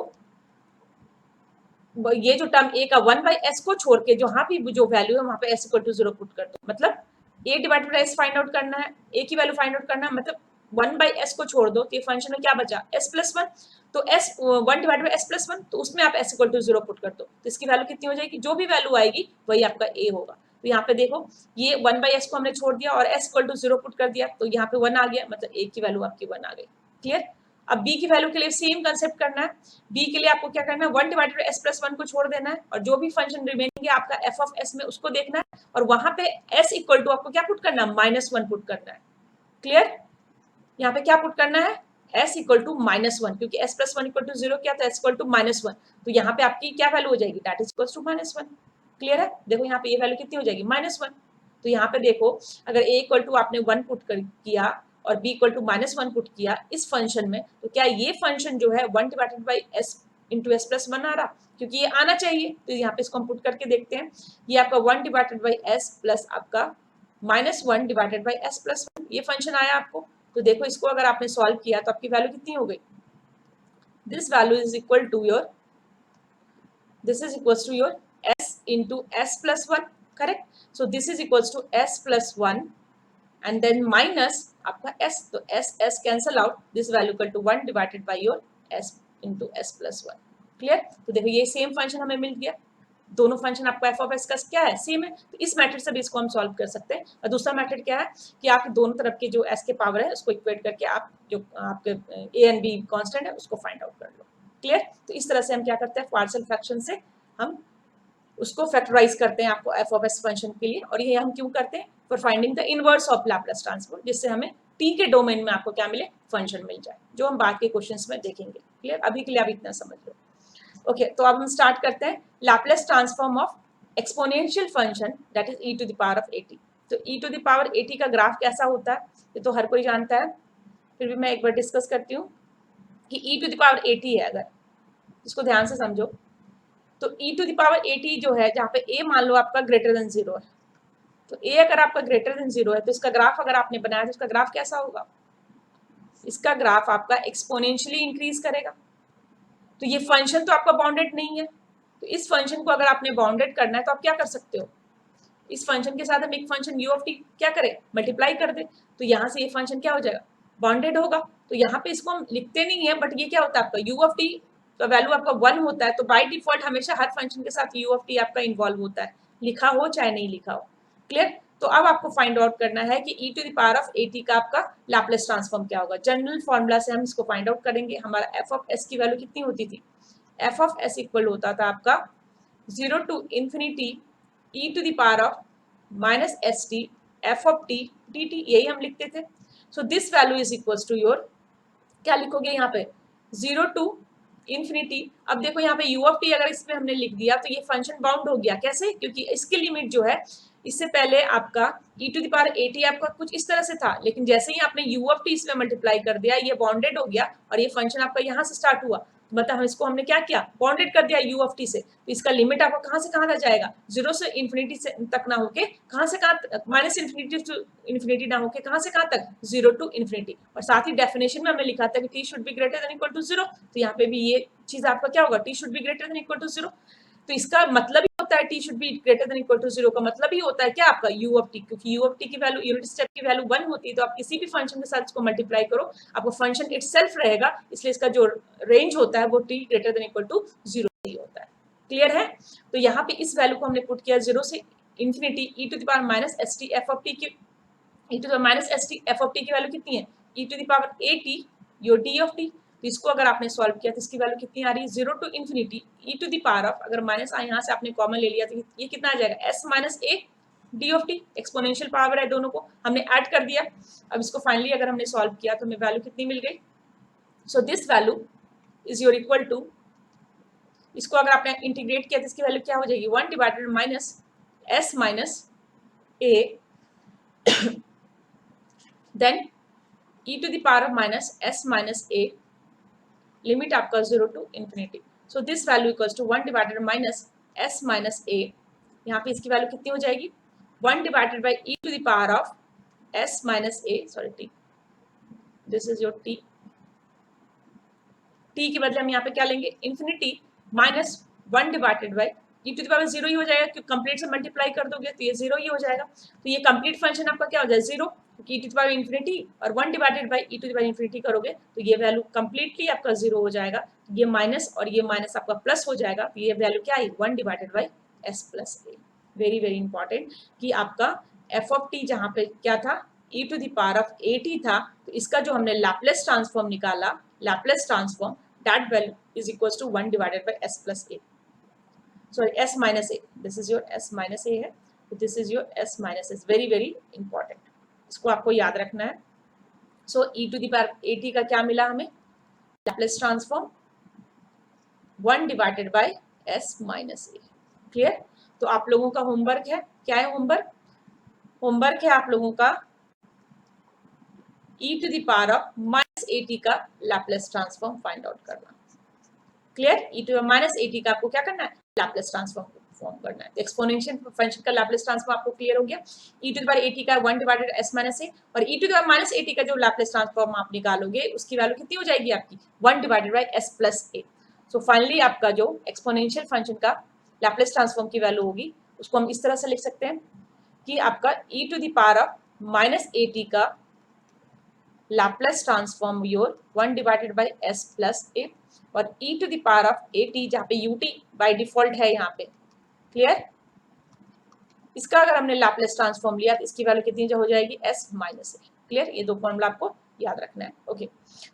ये जो टर्म a का 1 बाई s को छोड़ के जहाँ भी जो वैल्यू है वहाँ पे s इक्वल टू 0 पुट कर दो। मतलब a divided by s find out करना है, a की वैल्यू फाइंड आउट करना है, मतलब 1 बाई s को छोड़ दो तो ये फंक्शन में क्या बचा s प्लस 1, तो s 1 divided by s plus 1, तो उसमें आप s इक्वल टू 0 पुट कर दो, तो इसकी वैल्यू कितनी हो जाएगी, जो भी वैल्यू आएगी वही आपका a होगा। तो यहाँ पे देखो ये 1 बाई s को हमने छोड़ दिया और s इक्वल टू 0 पुट कर दिया, तो यहाँ पे 1 आ गया, मतलब a की वैल्यू आपकी 1 आ गई। क्लियर, अब b की वैल्यू के लिए सेम कंसेप्ट करना है। b के लिए आपको क्या करना है, 1 डिवाइडेड बाई s+1 को छोड़ देना है और जो भी फंक्शन रिमेनिंग है आपका f ऑफ s में उसको देखना है और वहां पे s इक्वल टू आपको क्या पुट करना है, -1 पुट करना है। क्लियर? यहाँ पे क्या पुट करना है, s इक्वल टू -1, क्योंकि s+1 इक्वल टू 0 क्या था, s इक्वल टू -1, तो यहाँ पे आपकी क्या वैल्यू हो जाएगी, that is equal to -1। Clear है? देखो यहाँ पे ये वैल्यू कितनी हो जाएगी, -1। तो यहाँ पे देखो अगर a इक्वल टू आपने 1 पुट कर किया और b इक्वल टू -1 पुट किया इस फंक्शन में, तो क्या ये फंक्शन जो है 1 divided by s into s+1 आ रहा, क्योंकि ये आना चाहिए। तो यहाँ पे इसको हम पुट करके देखते हैं, ये आपका 1 डिवाइडेड बाई s प्लस आपका -1 डिवाइडेड बाई s+1 ये फंक्शन आया आपको। तो देखो इसको अगर आपने सॉल्व किया तो आपकी वैल्यू कितनी हो गई, this value is equal to your, this is equal to your s into s+1, correct. So this is equal to s+1 and then minus आपका s, तो s cancel out, this value equal to 1 divided by your s into s+1। Clear? तो देखो ये सेम फंक्शन हमें मिल गया, दोनों फंक्शन आपका एफ ऑफ एस का क्या है, सेम है। तो इस मेथड से भी इसको हम सॉल्व कर सकते हैं। और दूसरा मेथड क्या है कि आप दोनों तरफ के जो एस के पावर है उसको इक्वेट करके आप जो आपके ए एंड बी कांस्टेंट है उसको फाइंड आउट कर लो। क्लियर? तो इस तरह से हम क्या करते हैं, पार्शियल फ्रैक्शन से हम उसको फैक्टराइज करते हैं आपको एफ ऑफ एस फंक्शन के लिए। और ये हम क्यों करते हैं, for finding the inverse of Laplace transform, जिससे हमें टी के डोमेन में आपको क्या मिले, फंक्शन मिल जाए, जो हम बाद के क्वेश्चंस में देखेंगे। क्लियर? अभी के लिए आप इतना समझ लो। ओके, तो अब हम स्टार्ट करते हैं Laplace transform of exponential function that is e to the power of at। तो e to the power at का ग्राफ कैसा होता है ये तो हर कोई जानता है, फिर भी मैं एक बार डिस्कस करती हूँ कि e to the power at है, अगर इसको ध्यान से समझो तो e to the power at जो है, जहाँ पे a मान लो आपका ग्रेटर देन 0 है, तो a अगर आपका ग्रेटर देन 0 है तो इसका ग्राफ अगर आपने बनाया तो इसका ग्राफ कैसा होगा, इसका ग्राफ आपका एक्सपोनेंशियली इंक्रीज करेगा। तो ये फंक्शन तो आपका बाउंडेड नहीं है, तो इस फंक्शन को अगर आपने बाउंडेड करना है तो आप क्या कर सकते हो, इस फंक्शन के साथ हम एक फंक्शन u ऑफ टी क्या करें, मल्टीप्लाई कर दे, तो यहाँ से ये फंक्शन क्या हो जाएगा, बाउंडेड होगा। तो यहाँ पे इसको हम लिखते नहीं है, बट ये क्या होता है आपका u ऑफ टी का वैल्यू आपका 1 होता है, तो बाय डिफॉल्ट हमेशा हर फंक्शन के साथ u ऑफ टी आपका इन्वॉल्व होता है, लिखा हो चाहे नहीं लिखा हो। क्लियर? तो अब आपको फाइंड आउट करना है कि e to the power of at का आपका लैपलेस ट्रांसफॉर्म क्या होगा। जनरल फॉर्मूला से हम इसको फाइंड आउट करेंगे। हमारा f ऑफ s की वैल्यू कितनी होती थी, f ऑफ s इक्वल होता था आपका 0 to infinity e to the power of minus S t f of T D t, यही हम लिखते थे। So this value is equal to your, क्या लिखोगे यहाँ पे 0 टू इन्फिनिटी। अब देखो यहाँ पे u ऑफ टी अगर इसमें हमने लिख दिया तो ये फंक्शन बाउंड हो गया, कैसे, क्योंकि इसकी लिमिट जो है, इससे पहले आपका e to the power at आपका कुछ इस तरह से था, लेकिन जैसे ही आपने u ऑफ टी इसमें मल्टीप्लाई कर दिया ये बाउंडेड हो गया और ये फंक्शन आपका यहाँ से स्टार्ट हुआ, मतलब हम इसको हमने क्या किया, बाउंडेड कर दिया u ऑफ टी से। तो इसका लिमिट आपको कहाँ से कहाँ तक जाएगा, 0 से इन्फिनिटी से तक ना होके कहाँ से कहाँ, माइनस इन्फिनिटी टू इन्फिनिटी ना होके कहाँ से कहाँ तक, 0 टू इन्फिनिटी। और साथ ही डेफिनेशन में हमने लिखा था कि t should be greater than equal to 0, तो यहाँ पे भी ये चीज आपका क्या होगा, t should be greater than equal to 0। तो इसका मतलब ही होता है t should be greater than equal to 0 का मतलब ही होता है क्या आपका u ऑफ t, क्योंकि u ऑफ t की वैल्यू यूनिट स्टेप की वैल्यू 1 होती है, तो आप किसी भी फंक्शन के साथ इसको मल्टीप्लाई करो आपको फंक्शन इटसेल्फ रहेगा, इसलिए इसका जो रेंज होता है वो t greater than equal to 0 ही होता है। क्लियर है? तो यहाँ पे इस वैल्यू को हमने पुट किया 0 से infinity e to the power minus S t f of T की, e to the minus S t f of T की वैल्यू कितनी है, e to the power a t your d of t. तो इसको अगर आपने सॉल्व किया तो इसकी वैल्यू कितनी आ रही है, 0 to infinity e to the power of, अगर माइनस यहाँ से आपने कॉमन ले लिया तो ये कितना आ जाएगा, s minus A D of T, exponential power है, दोनों को हमने ऐड कर दिया। अब इसको फाइनली अगर हमने सॉल्व किया तो हमें वैल्यू कितनी मिल गई, so this value is your equal to, इसको अगर आपने इंटीग्रेट किया तो इसकी वैल्यू क्या हो जाएगी, 1 divided minus s minus a then e to the power of minus s minus a, limit आपका 0 to infinity. So this value equals to 1 divided minus s minus a, यहाँ पे इसकी वैल्यू कितनी हो जाएगी, 1 divided by e to the power of s minus a, sorry t, this is your t, t के बदले हम यहाँ पे क्या लेंगे, infinity minus 1 divided by e to the power 0 ही हो जाएगा, क्योंकि कंप्लीट से मल्टीप्लाई कर दोगे तो ये 0 ही हो जाएगा। तो ये कंप्लीट फंक्शन आपका क्या हो जाएगा, 0, क्योंकि e to the power infinity और 1 divided by e to the power infinity करोगे तो ये वैल्यू कंप्लीटली आपका 0 हो जाएगा, ये माइनस और ये माइनस आपका प्लस हो जाएगा, तो ये वैल्यू क्या आई, 1 divided by s plus a। Very very important कि आपका f ऑफ t जहाँ पे क्या था, e to the power of at था, तो इसका जो हमने लैपलेस ट्रांसफॉर्म निकाला, Laplace transform, that value is equals to 1 divided by s plus a, sorry s minus a, this is your s minus a है, this is your s minus s, very very important, इसको आपको याद रखना है। So e to the power at का क्या मिला हमें, Laplace transform 1 divided by s minus a, clear. तो आप लोगों का होमवर्क है, क्या है होमवर्क, होमवर्क है आप लोगों का e to the power of minus at का Laplace ट्रांसफॉर्म फाइंड आउट करना, clear. e to the minus at का आपको क्या करना है, Laplace ट्रांसफॉर्म फॉर्म करना है। एक्सपोनेंशियल फंक्शन का Laplace ट्रांसफॉर्म आपको क्लियर हो गया, e to the power at का 1 डिवाइडेड s माइनस a, और e to the power minus at का जो Laplace ट्रांसफॉर्म आप निकालोगे उसकी वैल्यू कितनी हो जाएगी आपकी, 1 divided by s plus a। So finally आपका जो एक्सपोनेंशियल फंक्शन का Laplace ट्रांसफॉर्म की वैल्यू होगी उसको हम इस तरह से लिख सकते हैं कि आपका e to the power of minus at का Laplace transform your 1 divided by s plus a, और e to the power of at जहाँ पे ut बाय डिफॉल्ट है यहाँ पे, क्लियर। इसका अगर हमने Laplace ट्रांसफॉर्म लिया तो इसकी वैल्यू कितनी हो जाएगी, s माइनस a, क्लियर। ये दो फॉर्मूला आपको याद रखना है। ओके,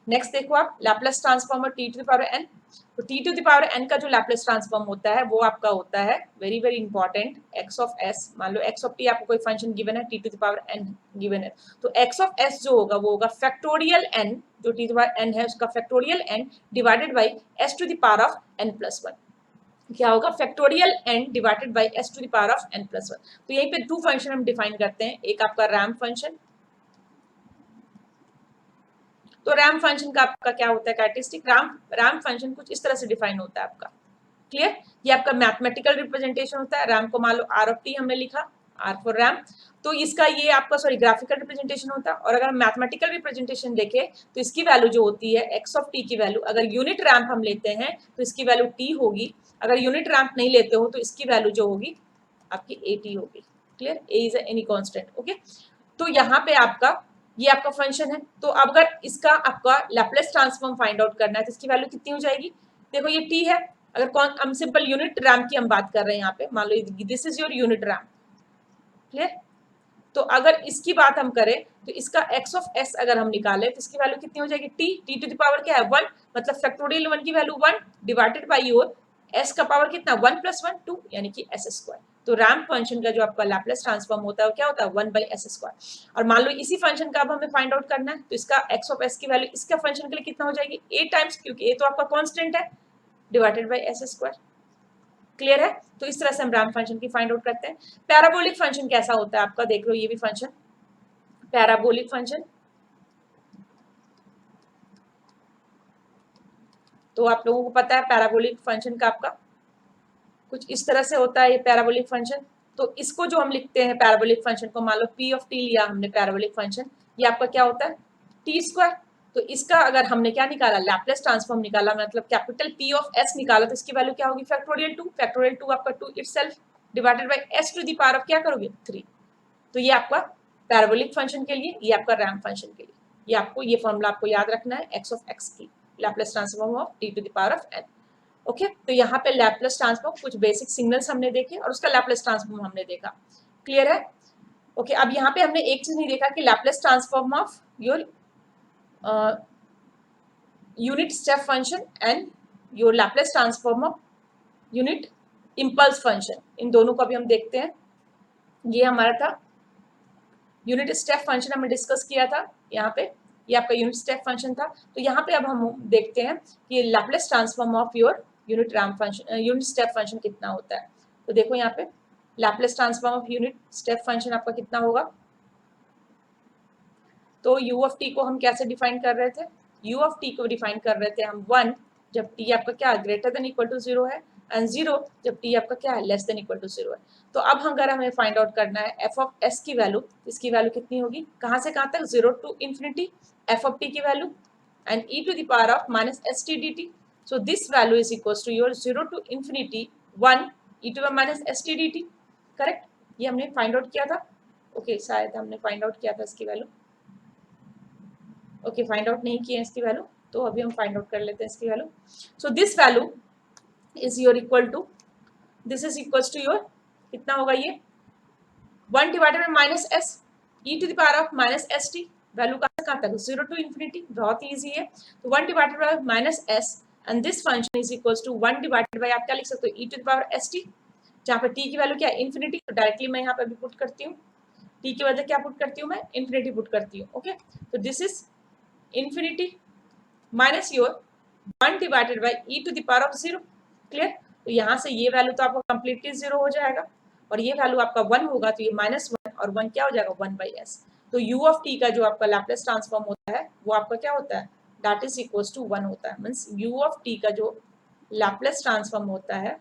नेक्स्ट देखो आप Laplace ट्रांसफॉर्म और t to the power n, तो t to the power n का जो Laplace ट्रांसफॉर्म होता है वो आपका होता है very very important x of s, मान लो x ऑफ t आपको कोई फंक्शन गिवन है, t to the power n given है, तो x ऑफ s जो होगा वो होगा फैक्टोरियल n, जो t to the power n है उसका factorial n divided by s to the power of n plus 1, क्या होगा, factorial n divided by s to the power of n plus 1। तो यहीं पे दो फंक्शन हम डिफाइन करते हैं, एक आपका रैम्प फंक्शन, तो रैम्प फंक्शन का आपका क्या होता है कैरेक्टरिस्टिक, रैम्प फंक्शन कुछ इस तरह से डिफाइन होता है आपका, क्लियर। ये आपका मैथमेटिकल रिप्रेजेंटेशन होता है, रैम्प को मान लो r ऑफ t हमने लिखा, r फॉर रैम्प, तो इसका ये आपका सॉरी ग्राफिकल रिप्रेजेंटेशन होता है। और अगर मैथमेटिकल रिप्रेजेंटेशन देखें तो इसकी वैल्यू जो होती है x ऑफ t की वैल्यू, अगर यूनिट रैम्प हम लेते हैं तो इसकी वैल्यू t होगी, अगर यूनिट रैम्प नहीं लेते हो तो इसकी वैल्यू जो होगी आपकी at होगी, clear. a is any constant, okay. तो यहाँ पे आपका ये आपका फंक्शन है, तो अब अगर इसका आपका Laplace ट्रांसफॉर्म फाइंड आउट करना है तो इसकी वैल्यू कितनी हो जाएगी, देखो ये t है, अगर कौन हम सिंपल यूनिट रैम्प की हम बात कर रहे हैं यहाँ पे, मान लो this is your unit ramp, clear. तो अगर इसकी बात हम करें तो इसका x ऑफ s अगर हम निकालें तो इसकी वैल्यू कितनी हो जाएगी, t टू द पावर क्या है 1, मतलब फैक्टोरियल 1 की वैल्यू 1 डिवाइडेड बाय योर s का पावर कितना 1 प्लस 1 2, यानी कि s स्क्वायर। तो रैम्प फंक्शन का जो आपका Laplace ट्रांसफॉर्म होता है वो क्या होता है 1 बाई एस स्क्वायर। और मान लो इसी फंक्शन का अब हमें फाइंड आउट करना है तो इसका x ऑफ s की वैल्यू इसका फंक्शन के लिए कितना हो जाएगी a टाइम्स, क्योंकि a तो आपका कांस्टेंट है, divided by s square, clear है। तो इस तरह से हम रैम्प फंक्शन की फाइंड आउट करते हैं। पैराबोलिक फंक्शन कैसा होता है आपका, देख लो ये भी फंक्शन पैराबोलिक फंक्शन, तो आप लोगों को पता है पैराबोलिक फंक्शन का आपका कुछ इस तरह से होता है ये पैराबोलिक फंक्शन। तो इसको जो हम लिखते हैं पैराबोलिक फंक्शन को, मान लो p ऑफ t लिया हमने पैराबोलिक फंक्शन, ये आपका क्या होता है t स्क्वायर। तो इसका अगर हमने क्या निकाला Laplace ट्रांसफॉर्म निकाला, मतलब कैपिटल P ऑफ s निकाला, तो इसकी वैल्यू क्या होगी फैक्टोरियल 2, फैक्टोरियल 2 आपका 2 itself divided by s to the power of क्या करोगे 3। तो ये आपका पैराबोलिक फंक्शन के लिए, ये आपका रैम्प फंक्शन के लिए, ये आपको ये फॉर्मूला आपको याद रखना है x ऑफ x की Laplace transform of t to the power of n, okay. तो यहाँ पे Laplace ट्रांसफॉर्म कुछ बेसिक सिग्नल्स हमने देखे और उसका Laplace ट्रांसफॉर्म हमने देखा, क्लियर है। ओके, अब यहाँ पे हमने एक चीज नहीं देखा कि Laplace transform of your unit step function and your Laplace transform of unit impulse function, इन दोनों को अभी हम देखते हैं। ये हमारा था यूनिट स्टेप फंक्शन, हमने डिस्कस किया था यहाँ पे, ये आपका यूनिट स्टेप फंक्शन था। तो यहाँ पे अब हम देखते हैं कि Laplace transform of your unit ramp function, unit step function कितना होता है। तो देखो यहाँ पे Laplace transform of unit step function आपका कितना होगा। तो u ऑफ t को हम कैसे डिफाइन कर रहे थे, u ऑफ t को डिफाइन कर रहे थे हम 1 जब t आपका क्या ग्रेटर देन इक्वल टू 0 है, एंड 0 जब t आपका क्या है लेस देन इक्वल टू 0 है। तो अब अगर हमें फाइंड आउट करना है f ऑफ s की वैल्यू, इसकी वैल्यू कितनी होगी, कहाँ से कहाँ तक 0 to infinity f of t की value and e to the power of minus st dt। So this value is equals to your 0 to infinity 1 e to the minus st dt, correct. ये हमने फाइंड आउट किया था, ओके शायद हमने फाइंड आउट किया था इसकी वैल्यू, ओके फाइंड आउट नहीं किए इसकी वैल्यू, तो अभी हम फाइंड आउट कर लेते हैं इसकी value. So this value is your equal to, this is equals to your कितना होगा ये 1 divided by minus s e to the power of minus st, value कहाँ कहाँ तक, 0 to infinity, बहुत ईजी है। तो 1 divided by minus s and this function is equal to 1 divided by, आप क्या लिख सकते हो, e to the power S t, जहाँ पे t की वैल्यू क्या है, इन्फिनिटी। तो डायरेक्टली मैं यहाँ पे भी पुट करती हूँ, t के बदले क्या पुट करती हूँ मैं, इन्फिनिटी पुट करती हूँ। ओके, तो this is infinity minus your 1 divided by e to the power of 0। Clear? तो यहाँ से ये वैल्यू तो आपका कंप्लीटली 0 हो जाएगा और ये वैल्यू आपका 1 होगा, तो ये -1 और 1 क्या हो जाएगा, 1/s। तो u ऑफ t का जो आपका लैप्लेस ट्रांसफॉर्म होता है वो आपका क्या होता है, दैट इज इक्वल्स टू 1 होता है। मींस u ऑफ t का जो लैप्लेस ट्रांसफॉर्म होता है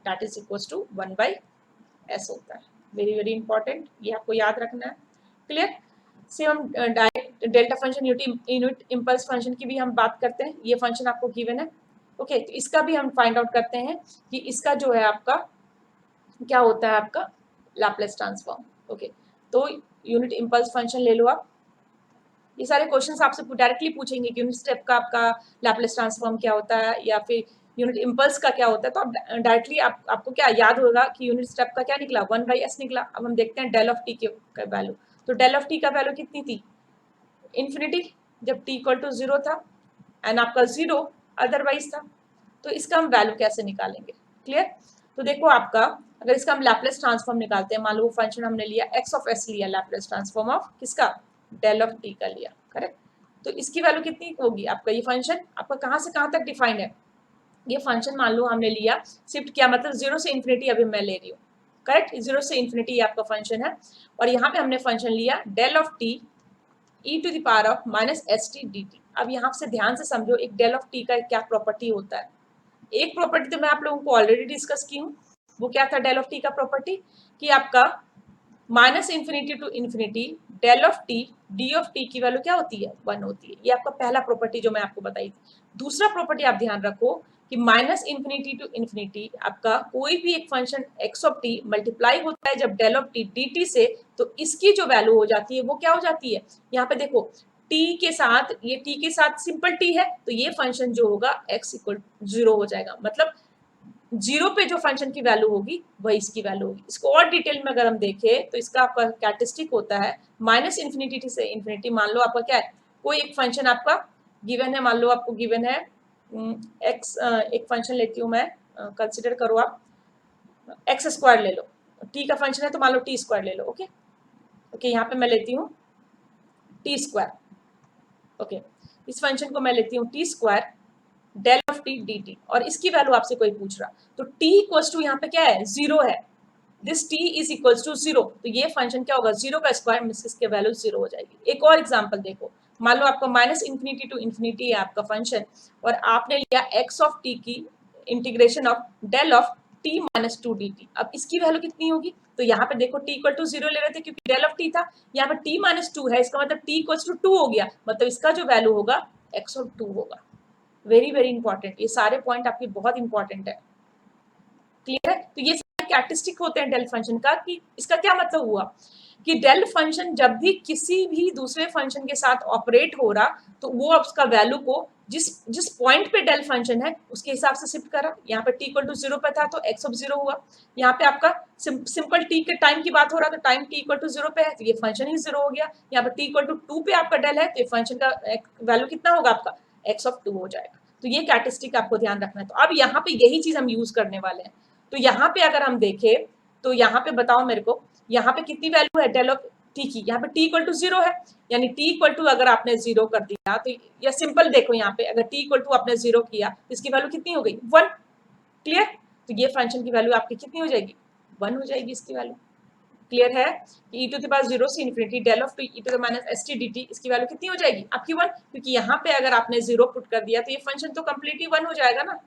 that is equals to 1/s होता है। वेरी वेरी इंपॉर्टेंट, ये आपको याद रखना है। क्लियर? सेम हम direct delta function unit impulse function की भी हम बात करते हैं। ये फंक्शन आपको गिवन है। ओके, तो इसका भी हम फाइंड आउट करते हैं कि इसका जो है आपका क्या होता है, आपका लैप्लेस ट्रांसफॉर्म। ओके, तो यूनिट इम्पल्स फंक्शन ले लो आप। ये सारे क्वेश्चंस आपसे डायरेक्टली पूछेंगे कि यूनिट स्टेप का आपका लैप्लेस ट्रांसफॉर्म क्या होता है या फिर यूनिट इम्पल्स का क्या होता है। तो आप डायरेक्टली आपको क्या याद होगा कि यूनिट स्टेप का क्या निकला, 1/s निकला। अब हम देखते हैं डेल ऑफ टी का वैल्यू। तो डेल ऑफ टी का वैल्यू कितनी थी, इन्फिनिटी, जब t इक्वल टू 0 था एंड आपका 0 अदरवाइज था। तो इसका हम वैल्यू कैसे निकालेंगे? क्लियर? तो देखो आपका, अगर इसका हम लैप्लेस ट्रांसफॉर्म निकालते हैं, मान लो वो फंक्शन हमने लिया x ऑफ s लिया, लैप्लेस ट्रांसफॉर्म ऑफ किसका, डेल ऑफ t का लिया, करेक्ट। तो इसकी वैल्यू कितनी होगी, आपका ये फंक्शन आपका कहाँ से कहाँ तक डिफाइंड है, ये फंक्शन मान लो हमने लिया, शिफ्ट किया, मतलब 0 से इन्फिनिटी अभी मैं ले रही हूँ, करेक्ट। 0 से इन्फिनिटी आपका फंक्शन है और यहाँ पे हमने फंक्शन लिया del of t e to the power of minus S t D t. अब यहाँ से ध्यान से समझो, एक डेल ऑफ टी का क्या प्रॉपर्टी होता है। एक प्रॉपर्टी तो मैं आप लोगों को ऑलरेडी डिस्कस की हूँ, वो क्या था डेल ऑफ टी का प्रॉपर्टी, कि आपका minus infinity to infinity del of T d of T की वैल्यू क्या होती है, 1 होती है। ये आपका पहला प्रॉपर्टी जो मैं आपको बताई थी। दूसरा प्रॉपर्टी आप ध्यान रखो कि माइनस इन्फिनिटी टू इन्फिनिटी आपका कोई भी एक function x of t multiply होता है जब del of T D t से, तो इसकी जो वैल्यू हो जाती है वो क्या हो जाती है, यहाँ पे देखो t के साथ, ये t के साथ सिंपल t है, तो ये फंक्शन जो होगा x इक्वल 0 हो जाएगा। मतलब 0 पे जो फंक्शन की वैल्यू होगी वही इसकी वैल्यू होगी। इसको और डिटेल में अगर हम देखें तो इसका आपका कैरेक्टरिस्टिक होता है माइनस इन्फिनिटी से इन्फिनिटी। मान लो आपका क्या है, कोई एक फंक्शन आपका गिवन है, मान लो आपको गिवन है x, एक फंक्शन लेती हूँ मैं, कंसिडर करो आप एक्स स्क्वायर ले लो, t का फंक्शन है तो मान लो टी स्क्वायर ले लो। ओके ओके, यहाँ पे मैं लेती हूँ टी स्क्वायर। ओके, इस फंक्शन को मैं लेती हूँ t square del of T D t, और इसकी वैल्यू आपसे कोई पूछ रहा, तो t इक्वल्स टू यहाँ पे क्या है, 0 है, this t is equals to 0। तो ये फंक्शन क्या होगा, 0 का स्क्वायर मींस इसके वैल्यू 0 हो जाएगी। एक और एग्जांपल देखो, मान लो आपका माइनस इन्फिनिटी टू इन्फिनिटी है आपका फंक्शन और आपने लिया x ऑफ t की integration of del of t minus 2 dt। अब इसकी वैल्यू कितनी होगी, तो यहाँ पे देखो t इक्वल टू 0 ले रहे थे क्योंकि डेल ऑफ t था, यहाँ पे t माइनस 2 है, इसका मतलब t इक्वल्स टू 2 हो गया, मतलब इसका जो वैल्यू होगा x ऑफ 2 होगा। वेरी वेरी इंपॉर्टेंट, ये सारे पॉइंट आपके बहुत इंपॉर्टेंट है। क्लियर है? तो ये सारे कैरेक्टरिस्टिक होते हैं डेल फंक्शन का, कि इसका क्या मतलब हुआ कि डेल फंक्शन जब भी किसी भी दूसरे फंक्शन के साथ ऑपरेट हो रहा तो वो उसका वैल्यू को जिस पॉइंट पे डेल फंक्शन है उसके हिसाब से शिफ्ट करा। यहाँ पे t इक्वल टू 0 पे था तो x ऑफ 0 हुआ। यहाँ पे आपका सिंपल t के टाइम की बात हो रहा तो टाइम t इक्वल टू 0 पे है तो ये फंक्शन ही 0 हो गया। यहाँ पे t इक्वल टू 2 पे आपका डेल है तो ये फंक्शन का वैल्यू कितना होगा, आपका x ऑफ 2 हो जाएगा। तो ये कैरेक्टरिस्टिक आपको ध्यान रखना है। तो अब यहाँ पे यही चीज हम यूज करने वाले हैं। तो यहाँ पे अगर हम देखें तो यहाँ पे बताओ मेरे को, यहाँ पे कितनी वैल्यू है डेल ऑफ टी की, यहाँ पे t इक्वल टू 0 है, यानी t इक्वल टू अगर आपने 0 कर दिया तो या सिंपल देखो यहाँ पे अगर t इक्वल टू आपने 0 किया तो इसकी वैल्यू कितनी हो गई, 1। क्लियर? तो ये फंक्शन की वैल्यू आपकी कितनी हो जाएगी, 1 हो जाएगी इसकी वैल्यू। क्लियर है कि e टू द पावर 0 से infinity del of e to the minus S t D t, इसकी वैल्यू कितनी हो जाएगी आपकी 1, क्योंकि यहाँ पे अगर आपने 0 पुट कर दिया तो ये फंक्शन तो कम्प्लीटली 1 हो जाएगा ना,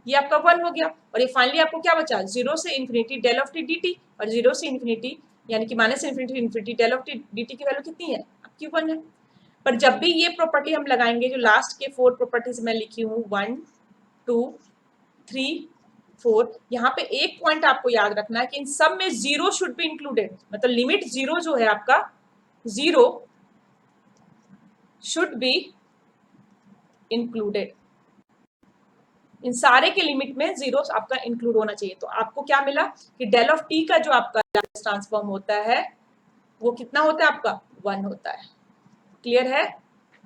ये आपका 1 हो गया। और ये फाइनली आपको क्या बचा, 0 से infinity del of T D t, और 0 से इन्फिनिटी यानी कि minus infinity infinity del of T D T की वैल्यू कितनी है आपकी 1 है। पर जब भी ये प्रॉपर्टी हम लगाएंगे, जो लास्ट के 4 प्रॉपर्टीज मैं लिखी हूँ 1 2 3 4, यहाँ पे एक पॉइंट आपको याद रखना है कि इन सब में 0 शुड बी इंक्लूडेड, मतलब लिमिट 0 जो है आपका 0 शुड बी इंक्लूडेड। इन सारे के लिमिट में 0 आपका इंक्लूड होना चाहिए। तो आपको क्या मिला कि डेल ऑफ टी का जो आपका ट्रांसफॉर्म होता है वो कितना होता है आपका 1 होता है। क्लियर है?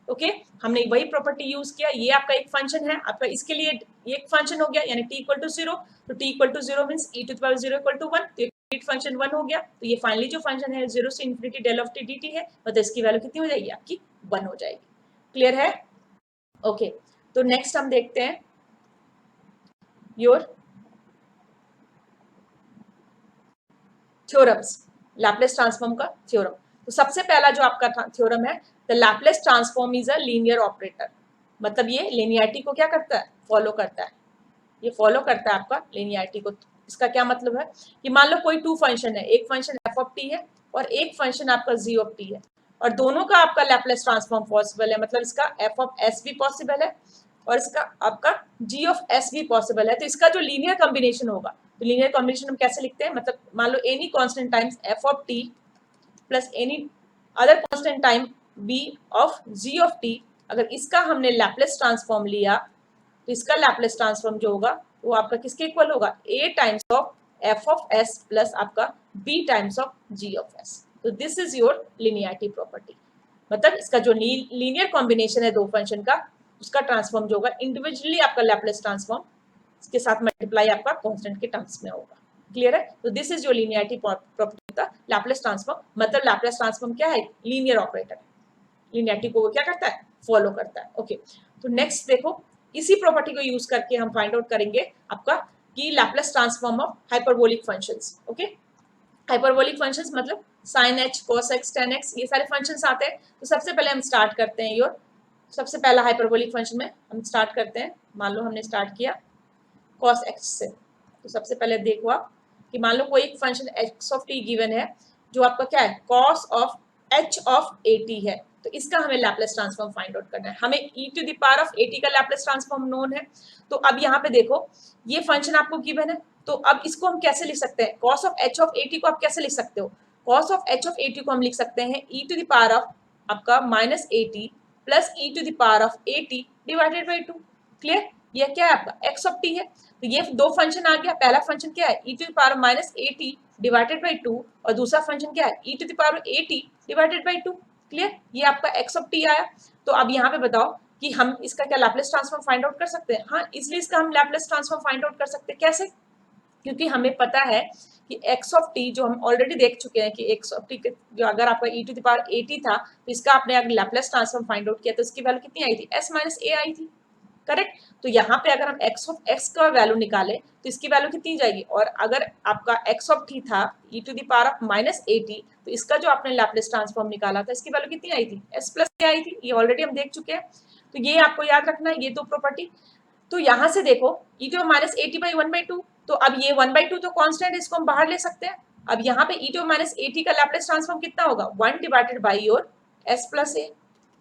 ओके हमने वही प्रॉपर्टी यूज किया। ये आपका एक फंक्शन है, आपका इसके लिए एक फंक्शन हो गया यानी t इक्वल टू 0, तो t equal to 0 means e to the power 0 equal to 1, तो ये फंक्शन 1 हो गया। तो ये फाइनली जो फंक्शन है 0 से infinity del of t dt है, मतलब इसकी वैल्यू कितनी हो जाएगी आपकी 1 हो जाएगी। क्लियर है? ओके तो नेक्स्ट हम देखते हैं योर थ्योरम्स, लैप्लेस ट्रांसफॉर्म का थ्योरम। तो सबसे पहला जो आपका थ्योरम है, the Laplace transform is a linear operator, मतलब ये लिनियरिटी को क्या करता है, फॉलो करता है। ये फॉलो करता है आपका लिनियरिटी को। इसका क्या मतलब है कि मान लो कोई टू फंक्शन है, एक फंक्शन एफ ऑफ टी है और एक फंक्शन आपका जी ऑफ टी है, और दोनों का आपका लैप्लेस ट्रांसफॉर्म पॉसिबल है, मतलब इसका एफ ऑफ एस भी पॉसिबल है और इसका आपका जी ऑफ एस भी पॉसिबल है। तो इसका जो लीनियर कॉम्बिनेशन होगा, तो लीनियर कॉम्बिनेशन हम कैसे लिखते हैं, मतलब मान लो any constant times F of T plus any other constant time B of G of T, अगर इसका हमने लैप्लेस ट्रांसफॉर्म लिया तो इसका लैप्लेस ट्रांसफॉर्म जो होगा वो आपका किसके इक्वल होगा, a times of f of s plus आपका b times of g of s। तो this is your linearity property, मतलब इसका जो लीनियर कॉम्बिनेशन है दो फंक्शन का, उसका ट्रांसफॉर्म जो होगा इंडिविजुअली आपका लैप्लेस ट्रांसफॉर्म इसके साथ मल्टीप्लाई आपका कांस्टेंट के टर्म्स में होगा। क्लियर है? तो this is your linearity property का लैप्लेस ट्रांसफॉर्म, मतलब लैप्लेस ट्रांसफॉर्म क्या है, लीनियर ऑपरेटर है, लिनियरिटी को वो क्या करता है, फॉलो करता है। ओके तो नेक्स्ट देखो, इसी प्रॉपर्टी को यूज करके हम फाइंड आउट करेंगे आपका कि Laplace transform of hyperbolic functions. Okay hyperbolic functions मतलब sin h cos x tan x ये सारे फंक्शंस आते हैं। तो सबसे पहले हम स्टार्ट करते हैं योर सबसे पहला हाइपरबोलिक फंक्शन में हम स्टार्ट करते हैं। मान लो हमने स्टार्ट किया cos x से, तो सबसे पहले देखो आप कि मान लो कोई एक function x of t given है जो आपका क्या है, cos of h of at है, तो इसका हमें लैप्लेस ट्रांसफॉर्म फाइंड आउट करना है। हमें e to the power of at का लैप्लेस ट्रांसफॉर्म नोन है। तो अब यहाँ पे देखो ये फंक्शन आपको गिवन है, तो अब इसको हम कैसे लिख सकते हैं, cos of h of at को आप कैसे लिख सकते हो, cos of h of at को हम लिख सकते हैं e to the power of आपका minus at plus e to the power of at divided by 2। Clear? ये क्या है आपका x ऑफ t है, तो ये दो फंक्शन आ गया। पहला फंक्शन क्या है, e to the power minus at divided by 2, और दूसरा फंक्शन क्या है, e to the power at divided by 2। Clear? ये आपका x ऑफ t आया। तो अब यहाँ पे बताओ कि हम इसका क्या लैप्लेस ट्रांसफॉर्म फाइंड आउट कर सकते हैं। हाँ इसलिए इसका हम लैप्लेस ट्रांसफॉर्म फाइंड आउट कर सकते हैं। कैसे? क्योंकि हमें पता है कि x ऑफ t जो हम ऑलरेडी देख चुके हैं कि x ऑफ t जो अगर आपका e to the power at था, तो इसका आपने अगर लैप्लेस ट्रांसफॉर्म फाइंड आउट किया तो इसकी वैल्यू कितनी आई थी, s माइनस a आई थी। करेक्ट? तो यहाँ पे अगर हम x ऑफ x का वैल्यू निकालें तो इसकी वैल्यू कितनी जाएगी, और अगर आपका x ऑफ t था e to the power of minus at, तो इसका जो आपने लैप्लेस ट्रांसफॉर्म निकाला था इसकी वैल्यू कितनी आई थी, s प्लस a आई थी। ये ऑलरेडी हम देख चुके हैं, तो ये आपको याद रखना है ये दो प्रॉपर्टी। तो यहाँ से देखो e to minus a t by 1/2, तो अब ये 1/2 तो कांस्टेंट है, इसको हम बाहर ले सकते हैं। अब यहाँ पे e टू माइनस एटी का लैप्लेस ट्रांसफॉर्म कितना होगा, 1 divided by your s plus a,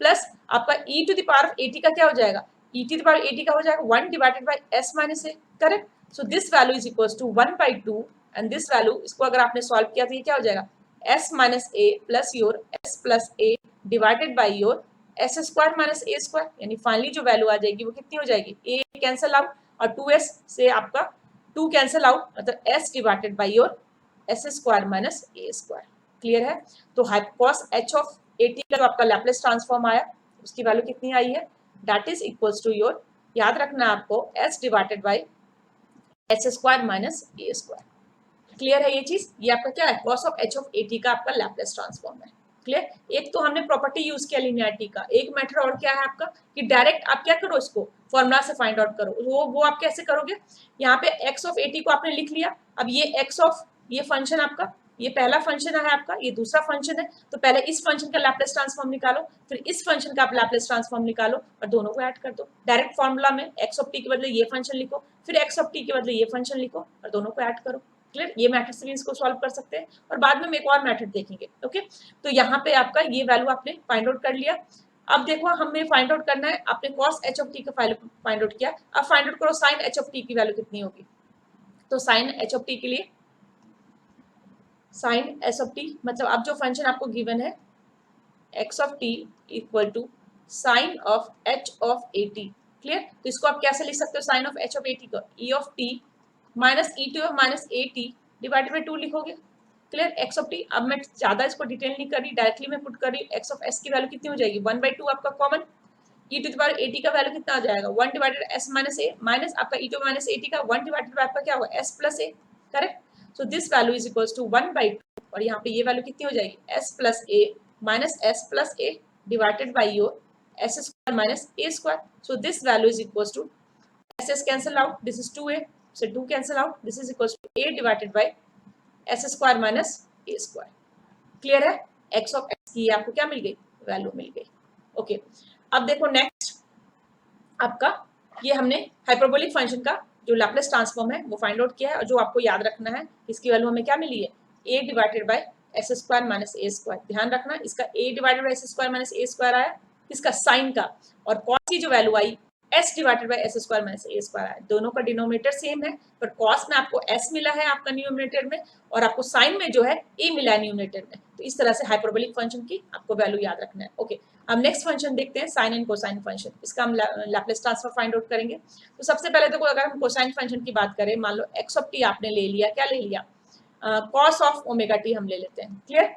plus आपका e to the power of a t का क्या हो जाएगा, e to the power a t का हो जाएगा 1 divided by s minus a। Correct? So this value is equals to 1/2 and this value, इसको अगर आपने सॉल्व किया तो ये क्या हो जाएगा, s minus a plus your s plus a divided by your S square minus a square, यानी फाइनली जो वैल्यू आ जाएगी वो कितनी हो जाएगी, ए कैंसिल आउट और 2s से आपका 2 कैंसिल आउट, मतलब s divided by your S square minus a square. Clear है? तो cos h ऑफ at का जो आपका लैप्लेस ट्रांसफॉर्म आया उसकी वैल्यू कितनी आई है, that is equals to your, याद रखना आपको, s divided by s square minus a square. Clear है ये चीज? ये आपका क्या है, cos of h of at का आपका लैप्लेस ट्रांसफॉर्म है। क्लियर? एक तो हमने प्रॉपर्टी यूज किया लिनियरिटी का, एक मेथड और क्या है आपका कि डायरेक्ट आप क्या करो, इसको फॉर्मूला से फाइंड आउट करो। वो आप कैसे करोगे, यहाँ पे x ऑफ at को आपने लिख लिया। अब ये x ऑफ ये फंक्शन आपका, ये पहला फंक्शन है आपका, ये दूसरा फंक्शन है, तो पहले इस फंक्शन का लैप्लेस ट्रांसफॉर्म निकालो, फिर इस फंक्शन का आप लैप्लेस ट्रांसफॉर्म निकालो और दोनों को ऐड कर दो। डायरेक्ट फॉर्मूला में x ऑफ t के बदले ये फंक्शन लिखो, फिर x ऑफ t के बदले ये फंक्शन लिखो और दोनों को ऐड करो। क्लियर? ये मेथड से भी इसको सॉल्व कर सकते हैं और बाद में हम एक और मेथड देखेंगे। ओके तो यहाँ पे आपका ये वैल्यू आपने फाइंड आउट कर लिया। अब देखो हमें फाइंड आउट करना है, आपने cos h ऑफ t का फाइंड आउट किया, अब फाइंड आउट करो sin h ऑफ t की वैल्यू कितनी होगी। तो sin h ऑफ t के लिए sin s ऑफ t मतलब अब जो फंक्शन आपको गिवन है x of t equal to sine of h of at। Clear? तो इसको आप कैसे लिख सकते हो, sine of h of at को e of t minus e to minus at divided by 2 लिखोगे। क्लियर। एक्स ऑफ टी, अब मैं ज्यादा इसको डिटेल नहीं कर रही, डायरेक्टली मैं पुट कर रही हूँ। एक्स ऑफ एस की वैल्यू कितनी हो जाएगी 1/2 आपका common, e to the power at का वैल्यू कितना आ जाएगा 1 divided s minus a minus आपका e टू माइनस at का 1 डिवाइडेड बाय आपका क्या होगा s plus a, correct. So this value is equals to 1/2 और यहाँ पे ये वैल्यू कितनी हो जाएगी s plus a minus s plus a divided by your s square minus a square. So this value is equals to s cancel out, this is 2a, so 2 cancel out, this is equals to a divided by s square minus a square. Clear है। x ऑफ x की आपको क्या मिल गई, वैल्यू मिल गई। ओके अब देखो नेक्स्ट आपका ये हमने हाइपरबोलिक फंक्शन का जो लैप्लेस ट्रांसफॉर्म है वो फाइंड आउट किया है, और जो आपको याद रखना है इसकी वैल्यू हमें क्या मिली है a divided by s square minus a square. ध्यान रखना इसका a divided by s square minus a square आया, इसका साइन का, और कॉस की जो value I s divided by s square minus a square आया। दोनों का डिनोमिनेटर सेम है, पर कॉस में आपको s मिला है आपका न्यूमरेटर में, और आपको साइन में जो है a मिला है न्यूमरेटर में। तो इस तरह से हाइपरबोलिक फंक्शन की आपको वैल्यू याद रखना है। ओके अब नेक्स्ट फंक्शन देखते हैं साइन एंड कोसाइन फंक्शन, इसका हम लैप्लेस ट्रांसफर फाइंड आउट करेंगे। तो सबसे पहले देखो अगर हम कोसाइन फंक्शन की बात करें, मान लो एक्स ऑफ टी आपने ले लिया, क्या ले लिया कॉस ऑफ ओमेगा टी हम ले लेते हैं। क्लियर,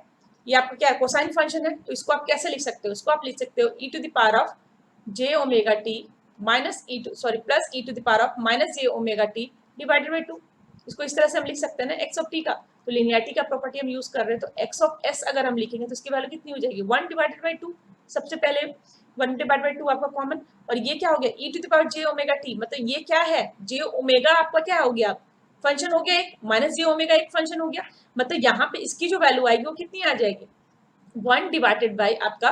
ये आपका क्या है कोसाइन फंक्शन है, तो इसको आप कैसे लिख सकते हो, इसको आप लिख सकते हो e to the power of j omega t minus plus e to the power of minus j omega t divided by 2। इसको इस तरह से हम लिख सकते हैं ना एक्स ऑफ टी का, तो लिनियरिटी का प्रॉपर्टी हम यूज कर रहे हैं, तो एक्स ऑफ एस अगर हम लिखेंगे तो इसकी वैल्यू कितनी हो जाएगी 1 डिवाइडेड बाई 2। सबसे पहले 1 डिवाइड बाई 2 आपका कॉमन, और ये क्या हो गया e to the power j omega t, मतलब ये क्या है जे ओमेगा आपका क्या हो गया फंक्शन हो गया एक, माइनस जे ओमेगा एक फंक्शन हो गया, मतलब यहाँ पे इसकी जो वैल्यू आएगी वो कितनी आ जाएगी 1 डिवाइडेड बाई आपका